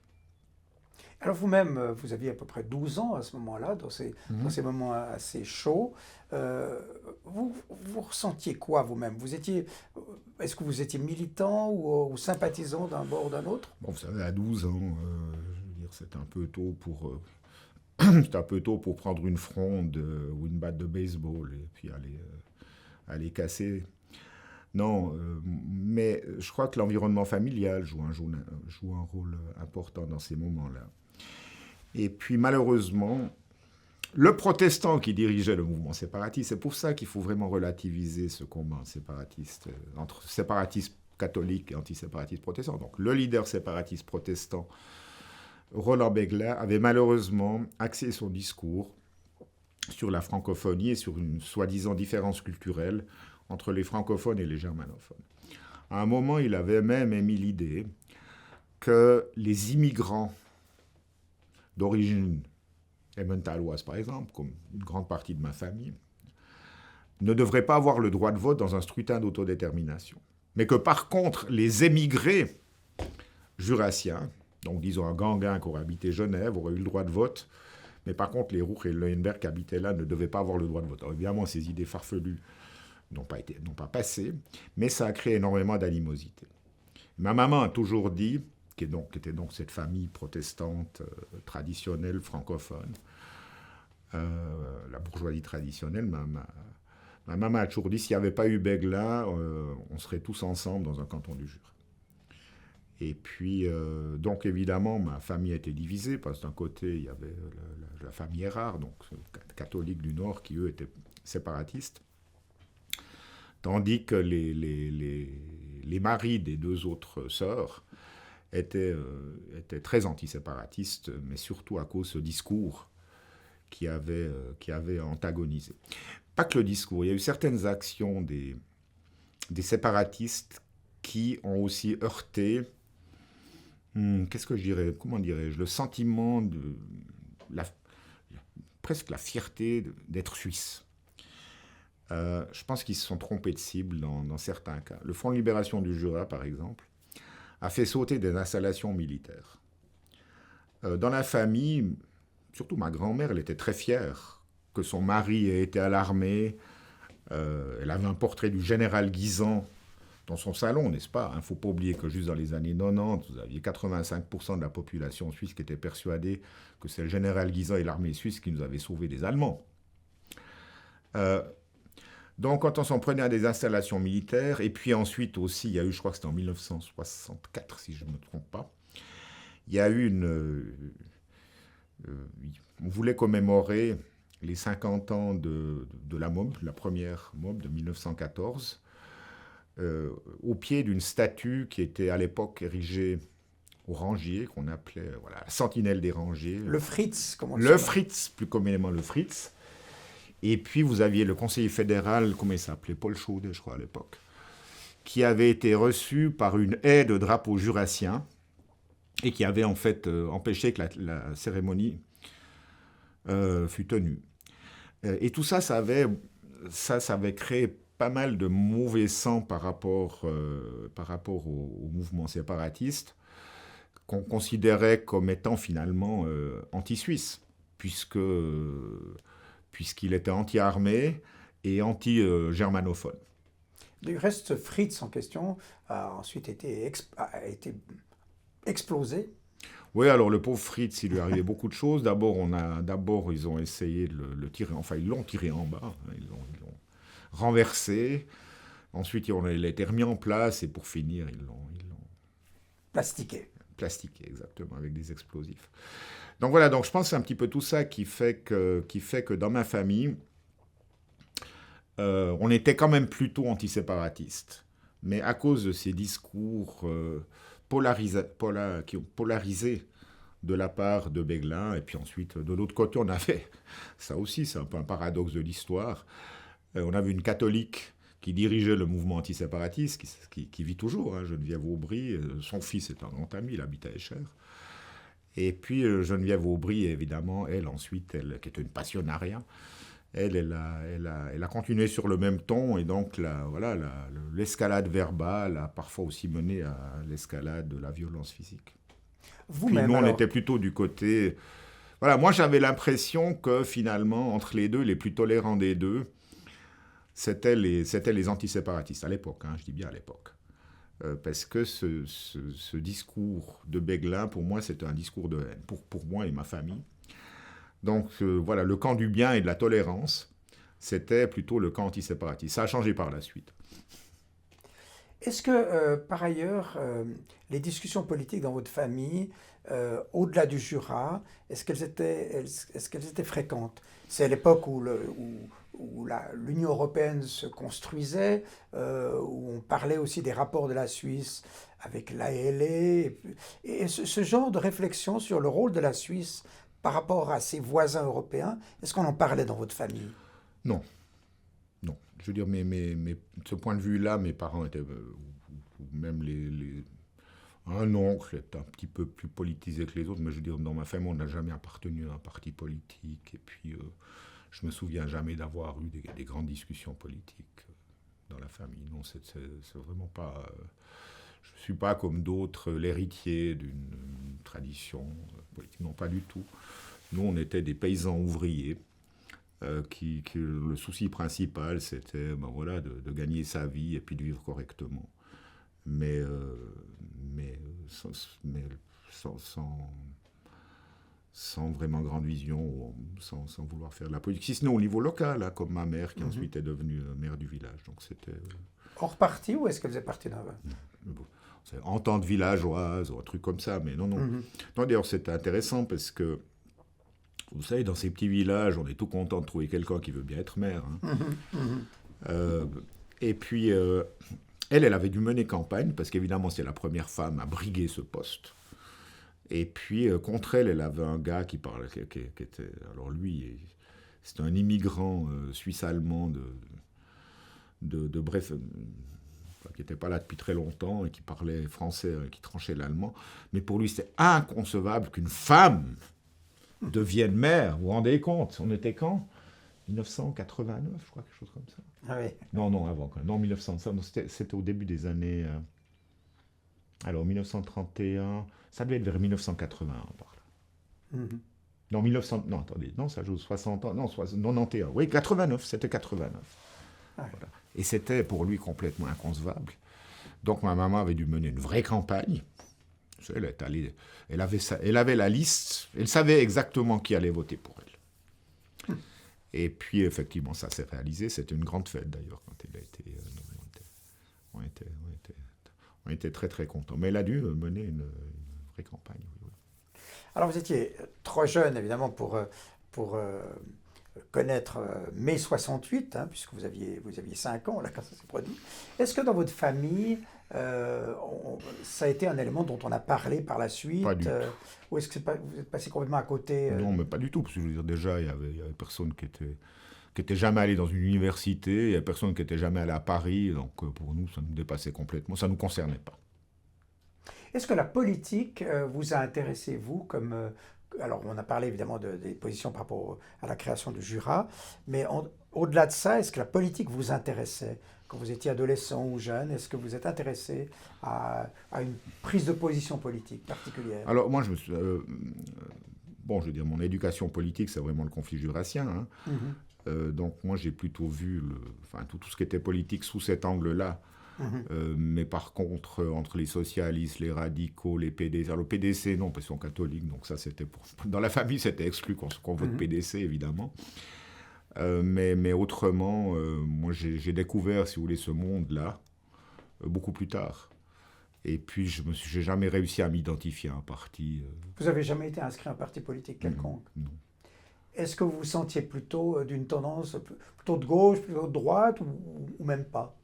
Alors vous-même, vous aviez à peu près 12 ans à ce moment-là, dans ces moments assez chauds. Vous ressentiez quoi vous-même? Est-ce que vous étiez militant ou sympathisant d'un bord ou d'un autre?
Bon, vous savez, à 12 ans, je veux dire, c'était un peu tôt pour... C'était un peu tôt pour prendre une fronde ou une batte de baseball et puis aller casser. Non, mais je crois que l'environnement familial joue un rôle important dans ces moments-là. Et puis malheureusement, le protestant qui dirigeait le mouvement séparatiste, c'est pour ça qu'il faut vraiment relativiser ce combat séparatiste, entre séparatisme catholique et antiséparatisme protestant. Donc le leader séparatiste protestant, Roland Begler, avait malheureusement axé son discours sur la francophonie et sur une soi-disant différence culturelle entre les francophones et les germanophones. À un moment, il avait même émis l'idée que les immigrants d'origine emmentaloise, par exemple, comme une grande partie de ma famille, ne devraient pas avoir le droit de vote dans un scrutin d'autodétermination. Mais que par contre, les émigrés jurassiens, donc disons un Ganguen qui aurait habité Genève, aurait eu le droit de vote, mais par contre les Rouch et Leuenberg qui habitaient là ne devaient pas avoir le droit de vote. Alors évidemment, ces idées farfelues n'ont pas passé, mais ça a créé énormément d'animosité. Ma maman a toujours dit, qui était donc cette famille protestante traditionnelle francophone, la bourgeoisie traditionnelle, ma maman a toujours dit, s'il n'y avait pas eu Begler, on serait tous ensemble dans un canton du Jura. Et puis, donc évidemment, ma famille a été divisée, parce que d'un côté, il y avait la famille Erard, donc catholiques du Nord, qui eux étaient séparatistes, tandis que les maris des 2 autres sœurs étaient très antiséparatistes, mais surtout à cause de ce discours qui avait antagonisé. Pas que le discours, il y a eu certaines actions des séparatistes qui ont aussi heurté, comment dirais-je, le sentiment presque la fierté d'être suisse. Je pense qu'ils se sont trompés de cible dans certains cas. Le Front de Libération du Jura, par exemple, a fait sauter des installations militaires. Dans la famille, surtout ma grand-mère, elle était très fière que son mari ait été à l'armée. Elle avait un portrait du général Guisan dans son salon, n'est-ce pas? Il ne faut pas oublier que juste dans les années 90, vous aviez 85% de la population suisse qui était persuadée que c'est le général Guisan et l'armée suisse qui nous avaient sauvés des Allemands. Donc, quand on s'en prenait à des installations militaires, et puis ensuite aussi, il y a eu, je crois que c'était en 1964, si je ne me trompe pas, il y a eu on voulait commémorer les 50 ans de la MOB, la première MOB de 1914, au pied d'une statue qui était à l'époque érigée au Rangier, qu'on appelait la sentinelle des Rangiers.
Le Fritz, comment on dit
Le
ça?
Fritz, plus communément le Fritz. Et puis vous aviez le conseiller fédéral, comment il s'appelait, Paul Chaudet, je crois, à l'époque, qui avait été reçu par une haie de drapeaux jurassiens et qui avait en fait empêché que la cérémonie fût tenue. Et tout ça, ça avait créé pas mal de mauvais sang par rapport au mouvement séparatiste, qu'on considérait comme étant finalement anti-suisse, puisqu'il était anti-armée et anti-germanophone.
Du reste, Fritz en question a ensuite été explosé.
Oui, alors le pauvre Fritz, il lui arrivait beaucoup de choses. D'abord, ils ont essayé de le tirer, enfin ils l'ont tiré en bas, hein, ils l'ont renversé. Ensuite, il a été remis en place et pour finir, ils l'ont
Plastiqué.
Plastiqué, exactement, avec des explosifs. Donc voilà, donc je pense que c'est un petit peu tout ça qui fait que dans ma famille, on était quand même plutôt antiséparatiste. Mais à cause de ces discours qui ont polarisé de la part de Béglin, et puis ensuite, de l'autre côté, on avait, ça aussi c'est un peu un paradoxe de l'histoire, on avait une catholique qui dirigeait le mouvement antiséparatiste, qui vit toujours, hein, Geneviève Aubry, son fils est un grand ami, il habite à Escher. Et puis Geneviève Aubry, évidemment, elle, qui était une passionnariat, elle a continué sur le même ton, et donc l'escalade verbale a parfois aussi mené à l'escalade de la violence physique. Puis nous, on était plutôt du côté... Voilà, moi j'avais l'impression que finalement, entre les deux, les plus tolérants des deux, c'était les antiséparatistes, à l'époque, hein, je dis bien à l'époque. Parce que ce discours de Béglin, pour moi, c'était un discours de haine, pour moi et ma famille. Donc voilà, le camp du bien et de la tolérance, c'était plutôt le camp antiséparatiste. Ça a changé par la suite.
Est-ce que, par ailleurs, les discussions politiques dans votre famille, au-delà du Jura, est-ce qu'elles étaient fréquentes? C'est à l'époque où l'Union européenne se construisait, où on parlait aussi des rapports de la Suisse avec l'ALE, et ce genre de réflexion sur le rôle de la Suisse par rapport à ses voisins européens, est-ce qu'on en parlait dans votre famille?
Non. Non. Je veux dire, de ce point de vue-là, mes parents étaient... ou même un oncle est un petit peu plus politisé que les autres, mais je veux dire, dans ma famille, on n'a jamais appartenu à un parti politique. Et puis, je me souviens jamais d'avoir eu des grandes discussions politiques dans la famille. Non, c'est vraiment pas... je ne suis pas comme d'autres l'héritier d'une tradition politique. Non, pas du tout. Nous, on était des paysans ouvriers. Le souci principal, c'était de gagner sa vie et puis de vivre correctement. Mais sans vraiment grande vision, sans vouloir faire de la politique. Si ce n'est au niveau local, hein, comme ma mère, qui ensuite est devenue maire du village. Donc c'était...
Hors parti ou est-ce qu'elle faisait partie d'un...
C'est entente villageoise ou un truc comme ça, mais non. Non, d'ailleurs, c'était intéressant parce que vous savez, dans ces petits villages, on est tout content de trouver quelqu'un qui veut bien être maire. Hein. Et puis, elle avait dû mener campagne, parce qu'évidemment, c'est la première femme à briguer ce poste. Et puis, contre elle, elle avait un gars qui parlait, qui était... Alors lui, c'était un immigrant suisse-allemand de Bref, qui n'était pas là depuis très longtemps, et qui parlait français, qui tranchait l'allemand. Mais pour lui, c'était inconcevable qu'une femme devienne maire. Vous vous rendez compte? On était quand? 1989, je crois, quelque chose comme ça.
Ah oui.
Non, avant. Non, 1900. C'était au début des années... alors, 1931... Ça devait être vers 1981, par là. Non, 1900... Non, attendez. Non, ça joue 60 ans. Non, 91. Oui, 89. C'était 89. Ah oui. Voilà. Et c'était pour lui complètement inconcevable. Donc, ma maman avait dû mener une vraie campagne. Elle avait la liste, elle savait exactement qui allait voter pour elle. Et puis, effectivement, ça s'est réalisé. C'était une grande fête, d'ailleurs, quand elle a été... on était très, très contents. Mais elle a dû mener une vraie campagne. Oui.
Alors, vous étiez trop jeune, évidemment, pour connaître mai 68, hein, puisque vous aviez 5 ans là, quand ça s'est produit. Est-ce que dans votre famille, ça a été un élément dont on a parlé par la
Pas
suite
du tout.
ou est-ce que vous êtes passé complètement à côté
Non, mais pas du tout, parce que je veux dire, déjà, il y avait personne qui était jamais allé dans une université, il y a personne qui était jamais allé à Paris, donc pour nous, ça nous dépassait complètement, ça nous concernait pas.
Est-ce que la politique vous a intéressé, vous, comme... alors, on a parlé évidemment des positions par rapport à la création du Jura, mais au-delà de ça, est-ce que la politique vous intéressait quand vous étiez adolescent ou jeune? Est-ce que vous êtes intéressé à une prise de position politique particulière?
Alors moi, bon, je veux dire, mon éducation politique, c'est vraiment le conflit jurassien, hein.
Mhm,
Donc moi, j'ai plutôt vu enfin, tout ce qui était politique sous cet angle-là.
mhm,
Mais par contre, entre les socialistes, les radicaux, les PDC, alors le PDC, non, parce qu'ils sont catholiques, donc ça, c'était dans la famille, c'était exclu qu'on vote
mhm.
PDC, évidemment. Mais autrement, moi, j'ai découvert, si vous voulez, ce monde-là beaucoup plus tard. Et puis, j'ai jamais réussi à m'identifier à un parti.
Vous n'avez jamais été inscrit à un parti politique
Non,
quelconque.
non.
Est-ce que vous vous sentiez plutôt d'une tendance plutôt de gauche, plutôt de droite ou même pas?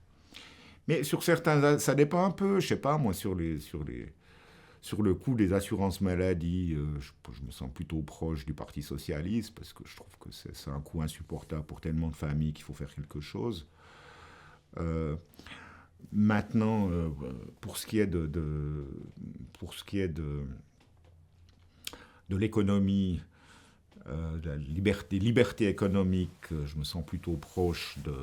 Mais sur certains, ça dépend un peu, je sais pas, moi, sur le coût des assurances maladie, je me sens plutôt proche du Parti socialiste parce que je trouve que c'est un coût insupportable pour tellement de familles qu'il faut faire quelque chose. Euh, Maintenant, pour ce qui est de l'économie, de la liberté économique, je me sens plutôt proche de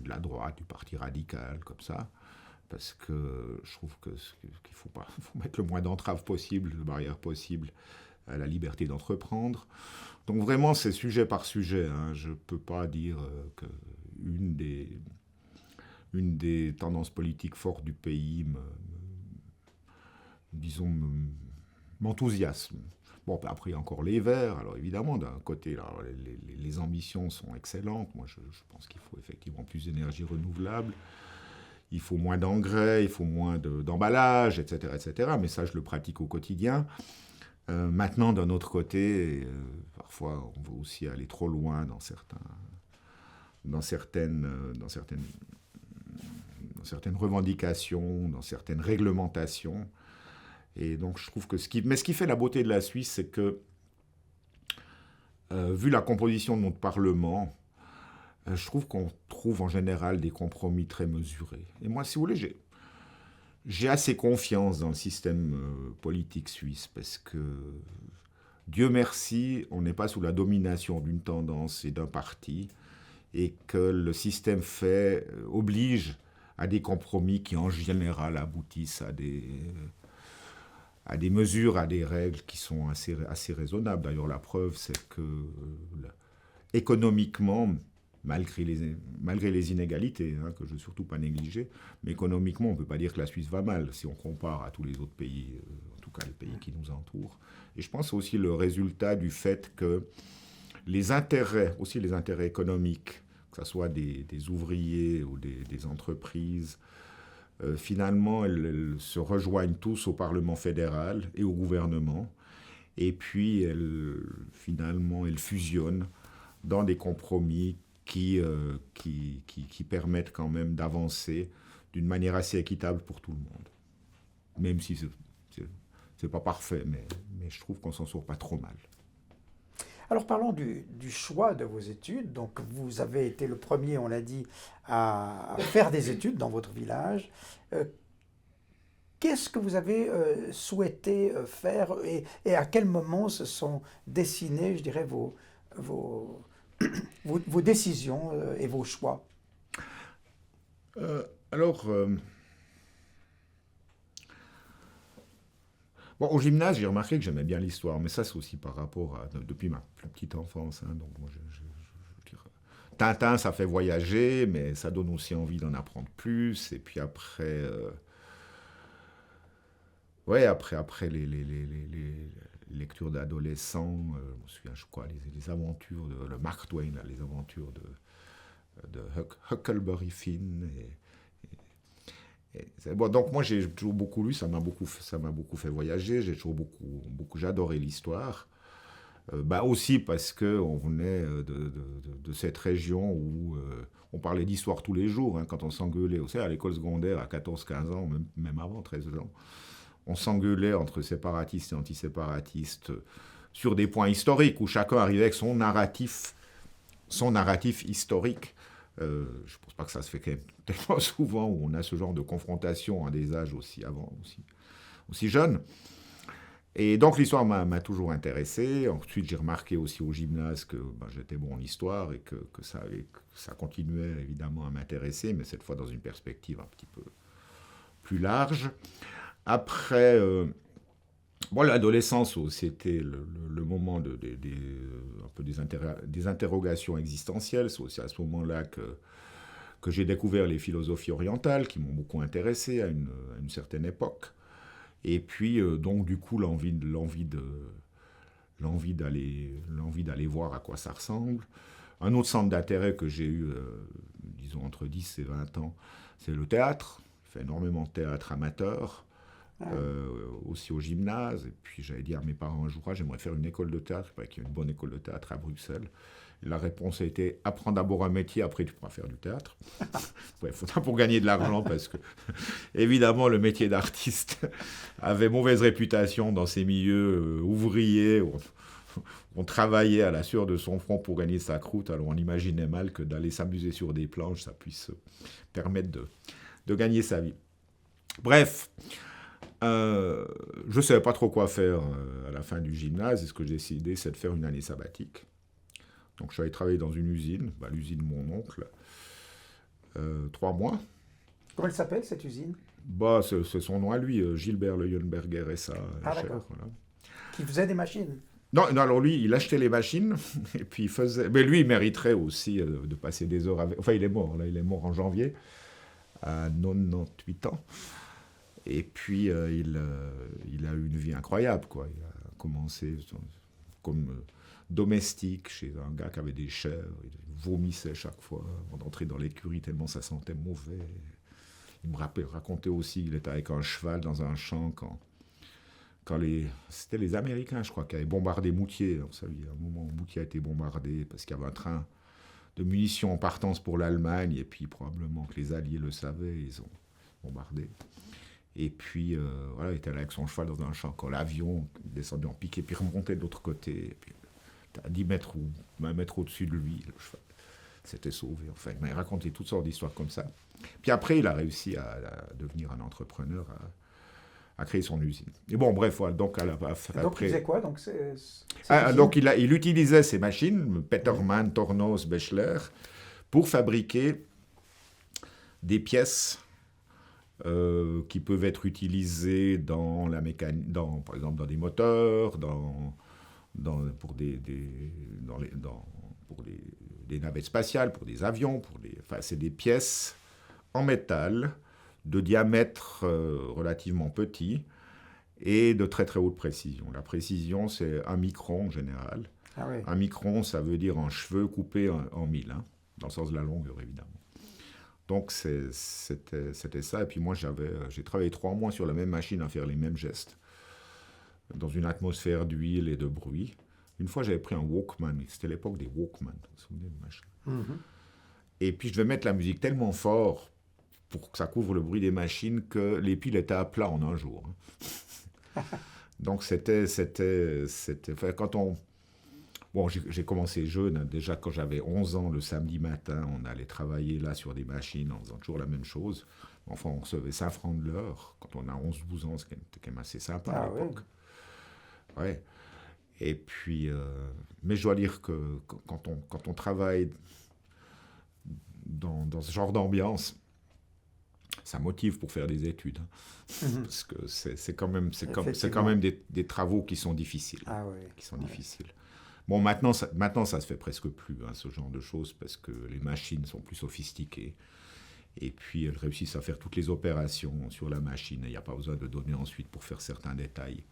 la droite, du Parti radical, comme ça. Parce que je trouve qu'il faut mettre le moins d'entraves possible, de barrières possibles à la liberté d'entreprendre. Donc vraiment, c'est sujet par sujet, hein. Je ne peux pas dire qu'une une des tendances politiques fortes du pays disons, m'enthousiasme. Bon, après, il y a encore les Verts. Alors évidemment, d'un côté, alors, les ambitions sont excellentes. Moi, je pense qu'il faut effectivement plus d'énergie renouvelable. Il faut moins d'engrais, il faut moins d'emballage, etc., etc. Mais ça, je le pratique au quotidien. Maintenant, d'un autre côté, parfois, on veut aussi aller trop loin dans certaines revendications, dans certaines réglementations. Et donc, je trouve que ce qui fait la beauté de la Suisse, c'est que, vu la composition de notre Parlement, je trouve qu'on trouve en général des compromis très mesurés. Et moi, si vous voulez, j'ai assez confiance dans le système politique suisse parce que, Dieu merci, on n'est pas sous la domination d'une tendance et d'un parti et que le système oblige à des compromis qui, en général, aboutissent à des mesures, à des règles qui sont assez raisonnables. D'ailleurs, la preuve, c'est que économiquement, malgré les inégalités, hein, que je ne veux surtout pas négliger, mais économiquement, on ne peut pas dire que la Suisse va mal si on compare à tous les autres pays, en tout cas les pays qui nous entourent. Et je pense aussi le résultat du fait que les intérêts, aussi les intérêts économiques, que ce soit des ouvriers ou des entreprises, finalement, elles se rejoignent tous au Parlement fédéral et au gouvernement. Et puis, finalement, elles fusionnent dans des compromis qui permettent quand même d'avancer d'une manière assez équitable pour tout le monde. Même si c'est pas parfait, mais je trouve qu'on s'en sort pas trop mal.
Alors parlons du choix de vos études. Donc vous avez été le premier, on l'a dit, à faire des études dans votre village. Qu'est-ce que vous avez souhaité faire et à quel moment se sont dessinées, je dirais, vos, vos décisions et vos choix?
Alors, bon, au gymnase, j'ai remarqué que j'aimais bien l'histoire, mais ça, c'est aussi par rapport à depuis ma plus petite enfance, hein. Donc, moi, Tintin, ça fait voyager, mais ça donne aussi envie d'en apprendre plus. Et puis après, ouais, après les lectures d'adolescents, je me souviens, je crois, les aventures de le Mark Twain, là, les aventures de Huckleberry Finn. Bon, donc moi j'ai toujours beaucoup lu, ça m'a beaucoup fait voyager, j'ai toujours j'ai adoré l'histoire. Aussi parce qu'on venait de cette région où on parlait d'histoire tous les jours, hein, quand on s'engueulait aussi à l'école secondaire à 14-15 ans, même avant 13 ans. On s'engueulait entre séparatistes et antiséparatistes sur des points historiques où chacun arrivait avec son narratif historique. Je ne pense pas que ça se fait quand même tellement souvent où on a ce genre de confrontation à des âges aussi jeunes. Et donc l'histoire m'a toujours intéressé. Ensuite, j'ai remarqué aussi au gymnase que j'étais bon en histoire et que ça continuait évidemment à m'intéresser, mais cette fois dans une perspective un petit peu plus large. Après, l'adolescence, c'était le moment un peu des interrogations existentielles. C'est aussi à ce moment-là que j'ai découvert les philosophies orientales qui m'ont beaucoup intéressé à une certaine époque. Et puis, donc, du coup, l'envie d'aller voir à quoi ça ressemble. Un autre centre d'intérêt que j'ai eu, disons, entre 10 et 20 ans, c'est le théâtre. Je fais énormément de théâtre amateur, aussi au gymnase. Et puis, j'avais dit à mes parents un jour, j'aimerais faire une école de théâtre. Il paraît qu'il y a une bonne école de théâtre à Bruxelles. Et la réponse a été, apprends d'abord un métier, après tu pourras faire du théâtre. Il faudra pour gagner de l'argent, parce que, évidemment, le métier d'artiste avait mauvaise réputation dans ces milieux ouvriers. On travaillait à la sueur de son front pour gagner sa croûte. Alors on imaginait mal que d'aller s'amuser sur des planches, ça puisse permettre de gagner sa vie. Bref, je ne savais pas trop quoi faire à la fin du gymnase. Et ce que j'ai décidé, c'est de faire une année sabbatique. Donc je suis allé travailler dans une usine, l'usine de mon oncle, 3 mois.
Comment elle s'appelle, cette usine?
C'est son nom à lui, Gilbert Leuenberger SA.
D'accord. Voilà. Qui faisait des machines?
Non, alors lui, il achetait les machines, et puis il faisait... Mais lui, il mériterait aussi de passer des heures avec... Enfin, il est mort, là, il est mort en janvier, à 98 ans. Et puis, il a eu une vie incroyable, quoi. Il a commencé comme... domestique chez un gars qui avait des chèvres, il vomissait chaque fois avant d'entrer dans l'écurie tellement ça sentait mauvais. Il me racontait aussi qu'il était avec un cheval dans un champ quand c'était les Américains, je crois, qui avaient bombardé Moutier. Vous savez, à un moment où Moutier a été bombardé parce qu'il y avait un train de munitions en partance pour l'Allemagne, et puis probablement que les Alliés le savaient, ils ont bombardé. Et puis, il était là avec son cheval dans un champ quand l'avion descendait en piqué, puis remontait de l'autre côté. Et puis, à 10 mètres ou 20 mètres au-dessus de lui, le cheval s'était sauvé. Enfin, il m'a raconté toutes sortes d'histoires comme ça. Puis après, il a réussi à devenir un entrepreneur, à créer son usine. Et bon, bref, voilà. Donc,
il faisait quoi donc,
il utilisait ces machines, Petermann, Tornos, Bechler, pour fabriquer des pièces qui peuvent être utilisées dans la mécanique, par exemple dans des moteurs, pour des navettes spatiales, pour des avions, c'est des pièces en métal de diamètre relativement petit et de très très haute précision. La précision, c'est 1 micron en général.
Ah oui.
1 micron, ça veut dire un cheveu coupé en 1000, hein, dans le sens de la longueur, évidemment. Donc c'était ça. Et puis moi, j'ai travaillé 3 mois sur la même machine à faire les mêmes gestes, dans une atmosphère d'huile et de bruit. Une fois, j'avais pris un Walkman. C'était l'époque des Walkman. Vous vous souvenez de machine.
Mm-hmm.
Et puis, je devais mettre la musique tellement fort pour que ça couvre le bruit des machines que les piles étaient à plat en un jour. Donc, enfin, Bon, j'ai commencé jeune. Déjà, quand j'avais 11 ans, le samedi matin, on allait travailler là sur des machines en faisant toujours la même chose. Enfin, on recevait 5 francs de l'heure. Quand on a 11-12 ans, c'était quand même assez sympa à l'époque. Oui. Ouais. Et puis, mais je dois dire que quand on travaille dans ce genre d'ambiance, ça motive pour faire des études. Mm-hmm. Parce que c'est quand même des travaux qui sont difficiles.
Ah oui.
Difficiles. Bon, maintenant, ça se fait presque plus, hein, ce genre de choses, parce que les machines sont plus sophistiquées. Et puis, elles réussissent à faire toutes les opérations sur la machine. Et il n'y a pas besoin de donner ensuite pour faire certains détails.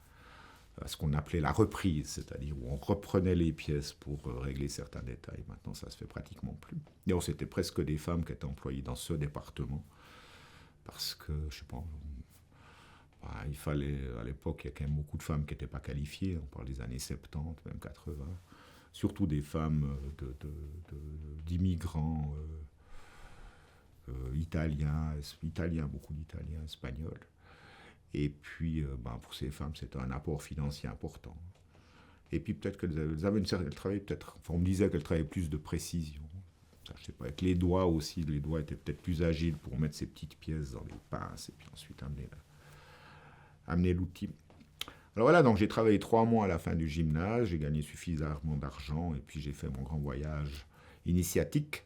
Ce qu'on appelait la reprise, c'est-à-dire où on reprenait les pièces pour régler certains détails. Maintenant, ça se fait pratiquement plus. D'ailleurs, c'était presque des femmes qui étaient employées dans ce département, parce que, je sais pas, Il fallait, à l'époque, il y a quand même beaucoup de femmes qui n'étaient pas qualifiées. On parle des années 70, même 80. Surtout des femmes d'immigrants italiens, beaucoup d'Italiens, Espagnols. Et puis, pour ces femmes, c'était un apport financier important. Et puis peut-être qu'elles avaient une certaine... Elles travaillaient peut-être... Enfin, on me disait qu'elles travaillaient plus de précision. Ça, je sais pas, avec les doigts aussi. Les doigts étaient peut-être plus agiles pour mettre ces petites pièces dans les pinces et puis ensuite amener l'outil. Alors voilà, donc j'ai travaillé 3 mois à la fin du gymnase. J'ai gagné suffisamment d'argent et puis j'ai fait mon grand voyage initiatique.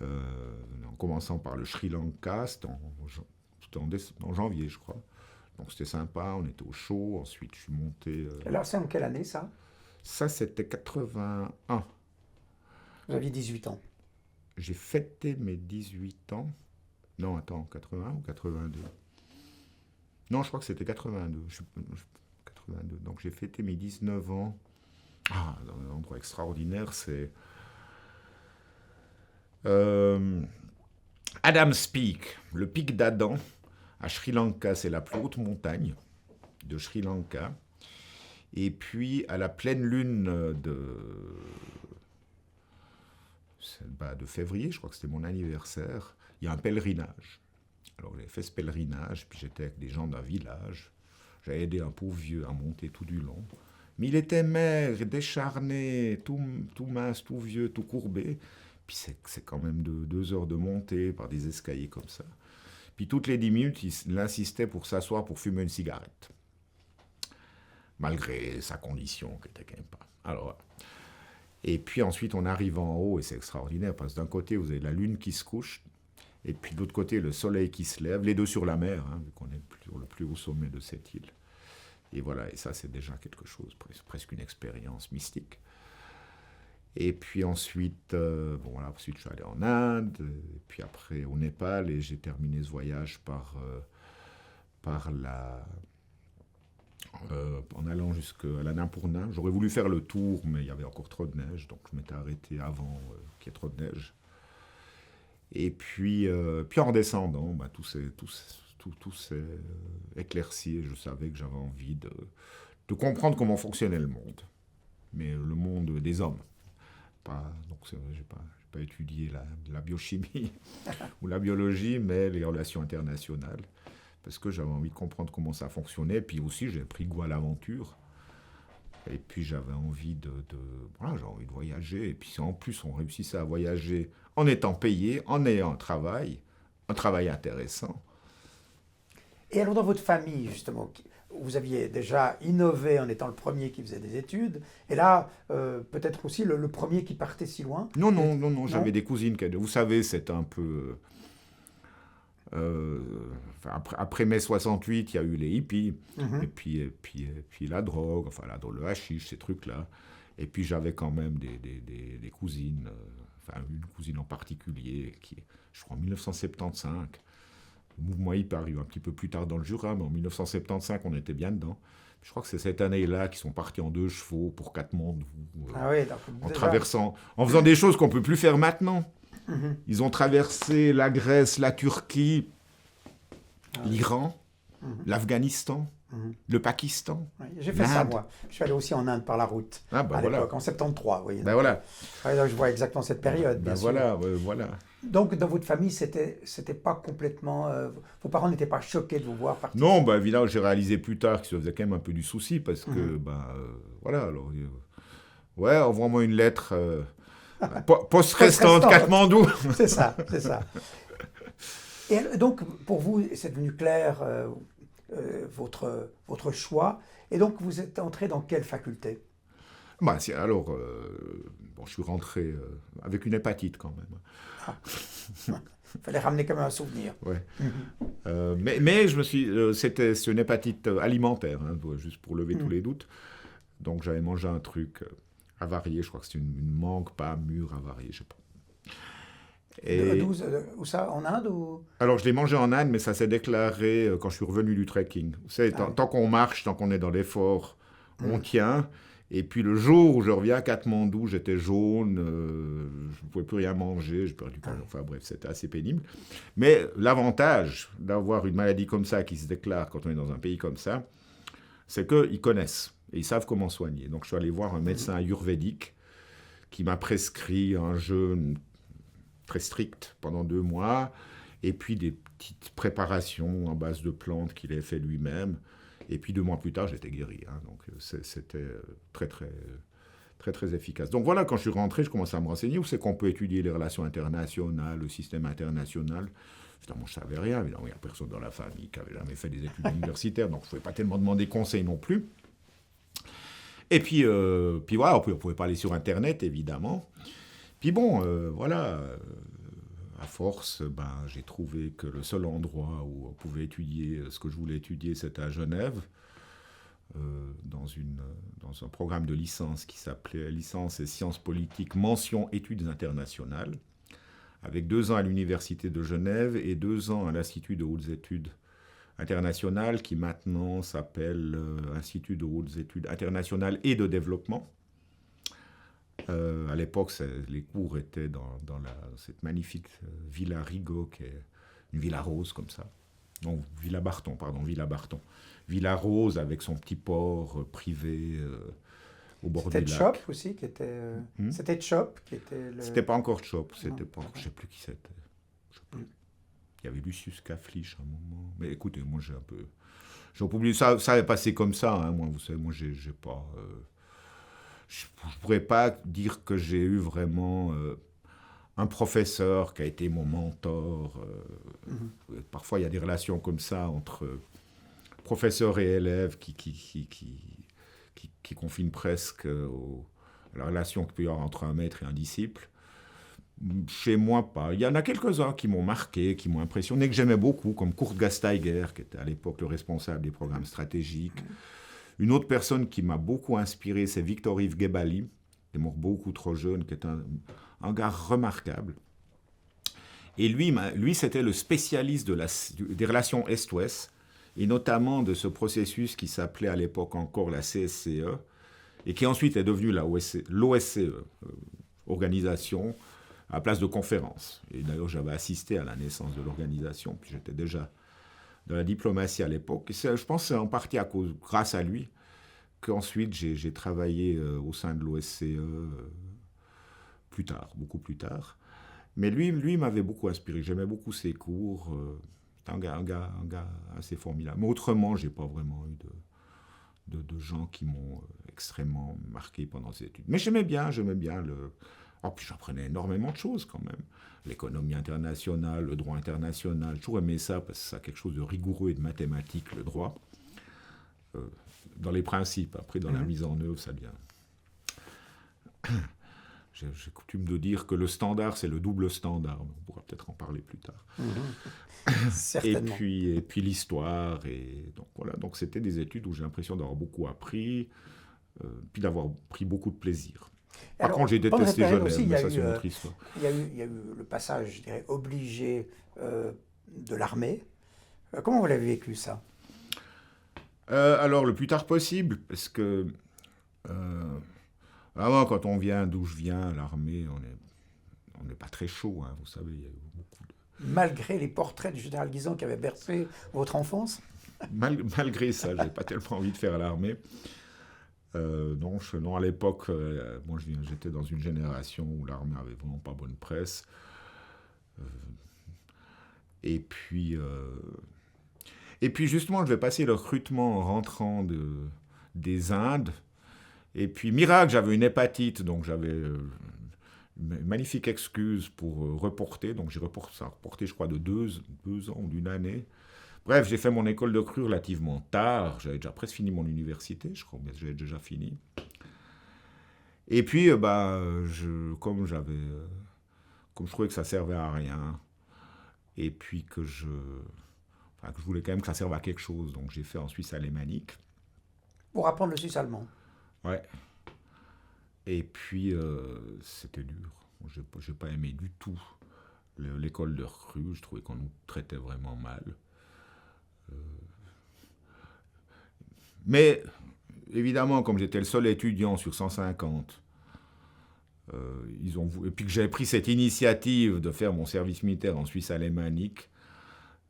En commençant par le Sri Lanka, c'était en janvier, je crois. Donc c'était sympa, on était au chaud. Ensuite, je suis monté...
Alors, c'est en quelle année, ça?
Ça, c'était 81.
Vous aviez 18 ans.
J'ai fêté mes 18 ans. Non, attends, 81 ou 82? Non, je crois que c'était 82. 82. Donc j'ai fêté mes 19 ans. Dans un endroit extraordinaire, c'est... Adam's Peak, le pic d'Adam, à Sri Lanka, c'est la plus haute montagne de Sri Lanka. Et puis, à la pleine lune de février, je crois que c'était mon anniversaire, il y a un pèlerinage. Alors, j'ai fait ce pèlerinage, puis j'étais avec des gens d'un village. J'avais aidé un pauvre vieux à monter tout du long. Mais il était maigre, décharné, tout mince, tout vieux, tout courbé. Puis c'est quand même 2 heures de montée par des escaliers comme ça. Puis toutes les 10 minutes, il insistait pour s'asseoir pour fumer une cigarette. Malgré sa condition, qui était quand même pas. Alors, et puis ensuite, on arrive en haut, et c'est extraordinaire, parce que d'un côté, vous avez la lune qui se couche, et puis de l'autre côté, le soleil qui se lève, les deux sur la mer, vu qu'on est sur le plus haut sommet de cette île. Et voilà, et ça, c'est déjà quelque chose, presque une expérience mystique. Et puis ensuite, ensuite je suis allé en Inde, et puis après au Népal, et j'ai terminé ce voyage en allant jusqu'à l'Annapurna. J'aurais voulu faire le tour, mais il y avait encore trop de neige, donc je m'étais arrêté avant qu'il y ait trop de neige. Et puis en redescendant, tout s'est éclairci, et je savais que j'avais envie de comprendre comment fonctionnait le monde, mais le monde des hommes. Donc je n'ai pas étudié la biochimie ou la biologie, mais les relations internationales, parce que j'avais envie de comprendre comment ça fonctionnait. Puis aussi, j'ai pris goût à l'aventure. Et puis j'avais envie j'ai envie de voyager. Et puis en plus, on réussissait à voyager en étant payé, en ayant un travail intéressant.
Et alors dans votre famille, justement, vous aviez déjà innové en étant le premier qui faisait des études, et là, peut-être aussi le premier qui partait si loin.
Non, j'avais des cousines. Vous savez, c'est un peu... après mai 68, il y a eu les hippies, et puis la drogue, le hashish, ces trucs-là. Et puis j'avais quand même des cousines, une cousine en particulier, qui, je crois, en 1975... Le mouvement hippie arrive un petit peu plus tard dans le Jura, mais en 1975, on était bien dedans. Je crois que c'est cette année-là qu'ils sont partis en 2 chevaux pour Katmandou, en faisant des choses qu'on ne peut plus faire maintenant. Ils ont traversé la Grèce, la Turquie, l'Iran, l'Afghanistan, le Pakistan.
Oui, j'ai fait ça, moi. Je suis allé aussi en Inde par la route, à l'époque, en 73. Oui.
Voilà.
Je vois exactement cette période, bien sûr.
Voilà.
Donc, dans votre famille, c'était pas complètement... vos parents n'étaient pas choqués de vous voir partir?
Non, évidemment, j'ai réalisé plus tard qu'ils se faisaient quand même un peu du souci, parce que, alors... envoie-moi une lettre... poste restante, Katmandou.
C'est ça. Et donc, pour vous, c'est devenu clair votre choix. Et donc, vous êtes entré dans quelle faculté?
Je suis rentré avec une hépatite quand même.
Il fallait ramener quand même un souvenir.
Ouais. Mais c'était une hépatite alimentaire, juste pour lever tous les doutes. Donc j'avais mangé un truc avarié, je crois que c'était une mangue pas mûre avariée, je sais pas.
Et... Où ça, en Inde ou...
Alors je l'ai mangé en Inde, mais ça s'est déclaré quand je suis revenu du trekking. Tant qu'on marche, tant qu'on est dans l'effort, on tient. Et puis le jour où je reviens à Katmandou, j'étais jaune, je ne pouvais plus rien manger, j'ai perdu poids. Enfin bref, c'était assez pénible. Mais l'avantage d'avoir une maladie comme ça qui se déclare quand on est dans un pays comme ça, c'est qu'ils connaissent et ils savent comment soigner. Donc je suis allé voir un médecin ayurvédique qui m'a prescrit un jeûne très strict pendant 2 mois, et puis des petites préparations en base de plantes qu'il avait fait lui-même. Et puis 2 mois plus tard, j'étais guéri. Hein, donc c'était très, très, très, très efficace. Donc voilà, quand je suis rentré, je commençais à me renseigner où c'est qu'on peut étudier les relations internationales, le système international. Évidemment, je ne savais rien. Évidemment, il n'y a personne dans la famille qui avait jamais fait des études universitaires, donc je ne pouvais pas tellement demander conseil non plus. Et puis voilà, on ne pouvait pas aller sur Internet, évidemment. Puis bon, voilà, à force, j'ai trouvé que le seul endroit où on pouvait étudier ce que je voulais étudier, c'était à Genève, dans un programme de licence qui s'appelait Licence et sciences politiques, mention études internationales, avec 2 ans à l'Université de Genève et 2 ans à l'Institut de hautes études internationales, qui maintenant s'appelle Institut de hautes études internationales et de développement. À l'époque, les cours étaient dans cette magnifique Villa Rigaud, qui est une villa rose comme ça. Non, Villa Barton, pardon, Villa Barton. Villa rose avec son petit port privé au bord du lac.
C'était Chop aussi qui était... C'était Chop qui était le...
C'était pas encore Chop, c'était pas... Je ne sais plus qui c'était. Il y avait Lucius Caflich à un moment. Mais écoutez, moi j'ai un peu... J'ai oublié, ça avait passé comme ça, hein, moi, vous savez, moi j'ai pas... je ne pourrais pas dire que j'ai eu vraiment un professeur qui a été mon mentor. Parfois, il y a des relations comme ça entre professeur et élève qui confinent presque à la relation qu'il peut y avoir entre un maître et un disciple. Chez moi, pas. Il y en a quelques-uns qui m'ont marqué, qui m'ont impressionné, que j'aimais beaucoup, comme Kurt Gasteiger, qui était à l'époque le responsable des programmes stratégiques. Une autre personne qui m'a beaucoup inspiré, c'est Victor-Yves Gebali, qui est mort beaucoup trop jeune, qui est un gars remarquable. Et lui c'était le spécialiste des relations Est-Ouest, et notamment de ce processus qui s'appelait à l'époque encore la CSCE, et qui ensuite est devenu l'OSCE, organisation à place de conférence. Et d'ailleurs, j'avais assisté à la naissance de l'organisation, puis j'étais déjà de la diplomatie à l'époque. Et je pense que c'est en partie grâce à lui qu'ensuite j'ai travaillé au sein de l'OSCE plus tard, beaucoup plus tard. Mais lui m'avait beaucoup inspiré. J'aimais beaucoup ses cours. C'était un gars assez formidable. Mais autrement, je n'ai pas vraiment eu de gens qui m'ont extrêmement marqué pendant ces études. Mais j'aimais bien le... Oh, puis j'apprenais énormément de choses quand même. L'économie internationale, le droit international, j'ai toujours aimé ça parce que ça a quelque chose de rigoureux et de mathématique, le droit. Dans les principes, après dans la mise en œuvre, ça devient... J'ai coutume de dire que le standard, c'est le double standard. On pourra peut-être en parler plus tard.
Certainement.
Et puis l'histoire. Et donc voilà, donc c'était des études où j'ai l'impression d'avoir beaucoup appris, puis d'avoir pris beaucoup de plaisir. Par contre, j'ai détesté Genève, mais ça c'est une autre histoire.
Il y a eu le passage, je dirais, obligé de l'armée. Comment vous l'avez vécu, ça?
Alors, le plus tard possible, parce que vraiment, quand on vient d'où je viens, l'armée, on n'est pas très chaud, hein, vous savez, il y a eu beaucoup de...
Malgré les portraits du général Guisan qui avaient bercé votre enfance?
Malgré ça, je n'ai pas tellement envie de faire l'armée. Non, à l'époque, moi j'étais dans une génération où l'armée avait vraiment pas bonne presse. Et puis justement, je vais passer le recrutement en rentrant des Indes. Et puis, miracle, j'avais une hépatite, donc j'avais une magnifique excuse pour reporter. Donc j'ai reporté, je crois, de 2 ans ou d'1 année. Bref, j'ai fait mon école de crue relativement tard. J'avais déjà presque fini mon université, je crois, mais j'avais déjà fini. Et puis, comme je trouvais que ça servait à rien, et puis que je voulais quand même que ça serve à quelque chose, donc j'ai fait en Suisse alémanique.
Pour apprendre le suisse allemand?
Ouais. Et puis, c'était dur. Je n'ai pas aimé du tout l'école de recrue. Je trouvais qu'on nous traitait vraiment mal. Mais évidemment, comme j'étais le seul étudiant sur 150, et puis que j'avais pris cette initiative de faire mon service militaire en Suisse alémanique,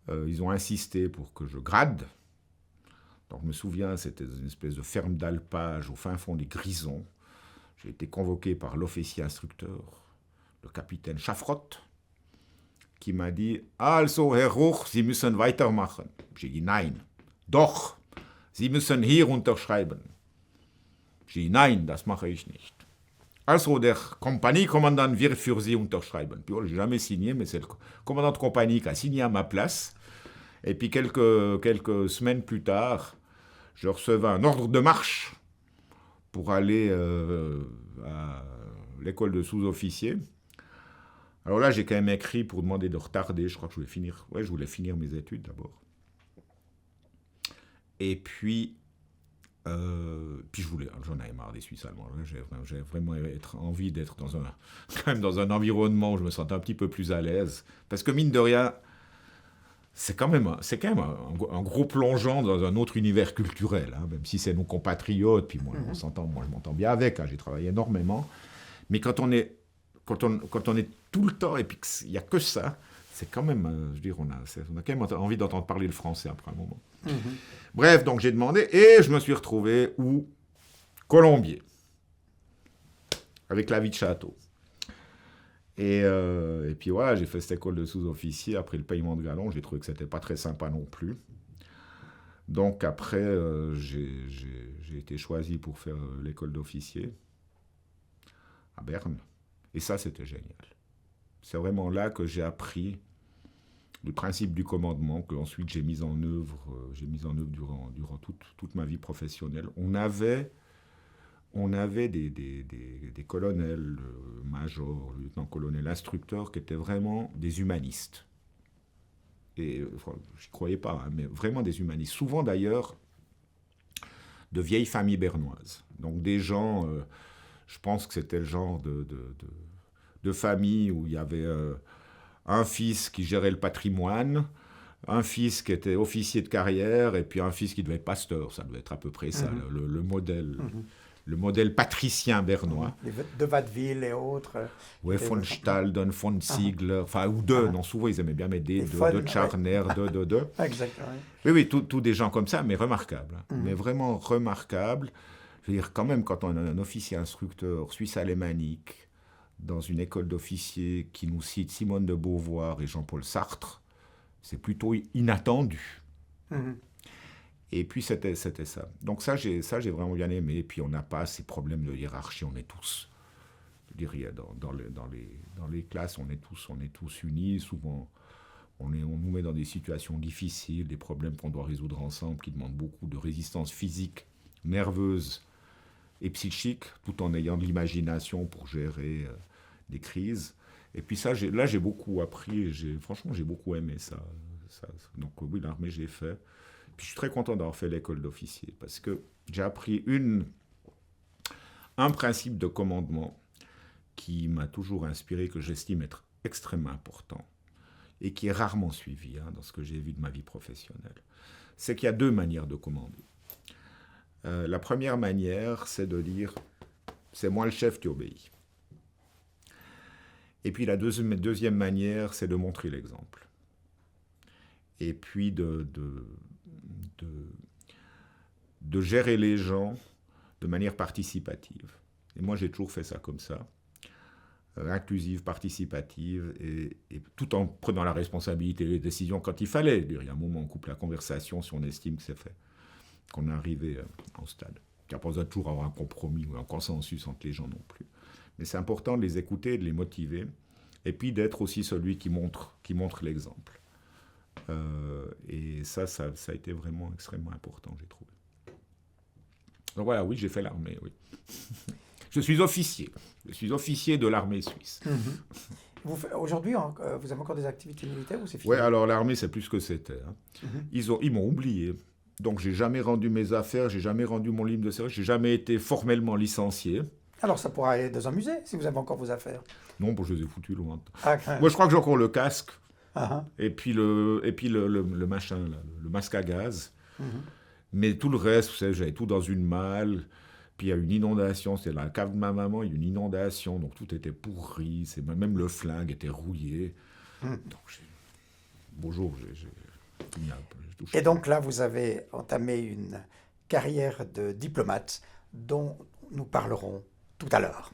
ils ont insisté pour que je grade. Donc je me souviens, c'était une espèce de ferme d'alpage au fin fond des Grisons. J'ai été convoqué par l'officier instructeur, le capitaine Schaffrott, qui m'a dit « Also, Herr Ruch, Sie müssen weitermachen. » J'ai dit « Nein. »« Doch, Sie müssen hier unterschreiben. » J'ai dit « Nein, das mache ich nicht. » Also, der Kompaniekommandant wird für Sie unterschreiben. Puis, je n'ai jamais signé, mais c'est le commandant de compagnie qui a signé à ma place. Et puis, quelques semaines plus tard, je recevais un ordre de marche pour aller à l'école de sous-officiers. Alors là, j'ai quand même écrit pour demander de retarder. Je crois que je voulais finir mes études d'abord. Et puis j'en avais marre des Suisses allemands. J'avais vraiment envie d'être quand même dans un environnement où je me sentais un petit peu plus à l'aise. Parce que mine de rien, c'est quand même un gros plongeon dans un autre univers culturel, hein, même si c'est nos compatriotes. Puis moi, je m'entends bien avec. Hein, j'ai travaillé énormément. Mais quand on est tout le temps et puis qu'il n'y a que ça, c'est quand même, on a quand même envie d'entendre parler le français après un moment. Bref, donc j'ai demandé et je me suis retrouvé où ? Colombier, avec la vie de château. Et puis voilà, j'ai fait cette école de sous-officier. Après le paiement de galon, j'ai trouvé que c'était pas très sympa non plus. Donc après, j'ai été choisi pour faire l'école d'officier à Berne. Et ça, c'était génial. C'est vraiment là que j'ai appris le principe du commandement, que ensuite j'ai mis en œuvre durant toute ma vie professionnelle. On avait des colonels, majors, lieutenants-colonels, instructeurs qui étaient vraiment des humanistes. Et je n'y croyais pas, hein, mais vraiment des humanistes. Souvent d'ailleurs, de vieilles familles bernoises. Donc des gens, je pense que c'était le genre de famille où il y avait un fils qui gérait le patrimoine, un fils qui était officier de carrière, et puis un fils qui devait être pasteur. Ça devait être à peu près ça, le modèle. Le modèle patricien bernois.
De Watteville et autres.
Oui, von Stalden, von Ziegler, ou deux, non, souvent ils aimaient bien mettre de Tscharner, de.
Exactement.
Oui, tous des gens comme ça, mais remarquables. Mais vraiment remarquables. Je veux dire, quand même, quand on a un officier instructeur suisse alémanique, dans une école d'officiers qui nous cite Simone de Beauvoir et Jean-Paul Sartre, c'est plutôt inattendu. Et puis c'était ça. Donc ça j'ai vraiment bien aimé. Et puis on n'a pas ces problèmes de hiérarchie, on est tous, je dirais, dans les classes, on est tous unis. Souvent, on nous met dans des situations difficiles, des problèmes qu'on doit résoudre ensemble, qui demandent beaucoup de résistance physique, nerveuse et psychique, tout en ayant de l'imagination pour gérer des crises. Et puis ça, là j'ai beaucoup appris, et franchement j'ai beaucoup aimé ça. Donc oui, l'armée j'ai fait. Puis je suis très content d'avoir fait l'école d'officier, parce que j'ai appris un principe de commandement qui m'a toujours inspiré, que j'estime être extrêmement important, et qui est rarement suivi dans ce que j'ai vu de ma vie professionnelle. C'est qu'il y a deux manières de commander. La première manière, c'est de dire « c'est moi le chef, tu obéis ». Et puis la deuxième manière, c'est de montrer l'exemple. Et puis de gérer les gens de manière participative. Et moi, j'ai toujours fait ça comme ça, inclusive, participative, et tout en prenant la responsabilité des décisions quand il fallait. Il y a un moment, on coupe la conversation si on estime que c'est fait, qu'on est arrivé en stade. Il n'y a pas besoin de toujours avoir un compromis ou un consensus entre les gens non plus. Mais c'est important de les écouter, de les motiver, et puis d'être aussi celui qui montre l'exemple. Et ça a été vraiment extrêmement important, j'ai trouvé. Donc voilà, oui, j'ai fait l'armée, oui. Je suis officier de l'armée suisse.
Aujourd'hui, vous avez encore des activités militaires ou c'est fini ?
Oui, alors l'armée, c'est plus ce que c'était. Ils m'ont oublié. Donc j'ai jamais rendu mes affaires, j'ai jamais rendu mon livre de service, j'ai jamais été formellement licencié.
Alors ça pourra aller dans un musée, si vous avez encore vos affaires.
Non, je les ai foutus loin.
Ah,
moi, je crois que j'ai encore le casque. Et puis le machin, là, le masque à gaz. Mais tout le reste, vous savez, j'avais tout dans une malle. Puis il y a une inondation, c'était dans la cave de ma maman, il y a eu une inondation, donc tout était pourri, même le flingue était rouillé. Donc, beau jour, j'ai tout mis un peu. J'ai tout
Et
changé.
donc là, vous avez entamé une carrière de diplomate dont nous parlerons tout à l'heure.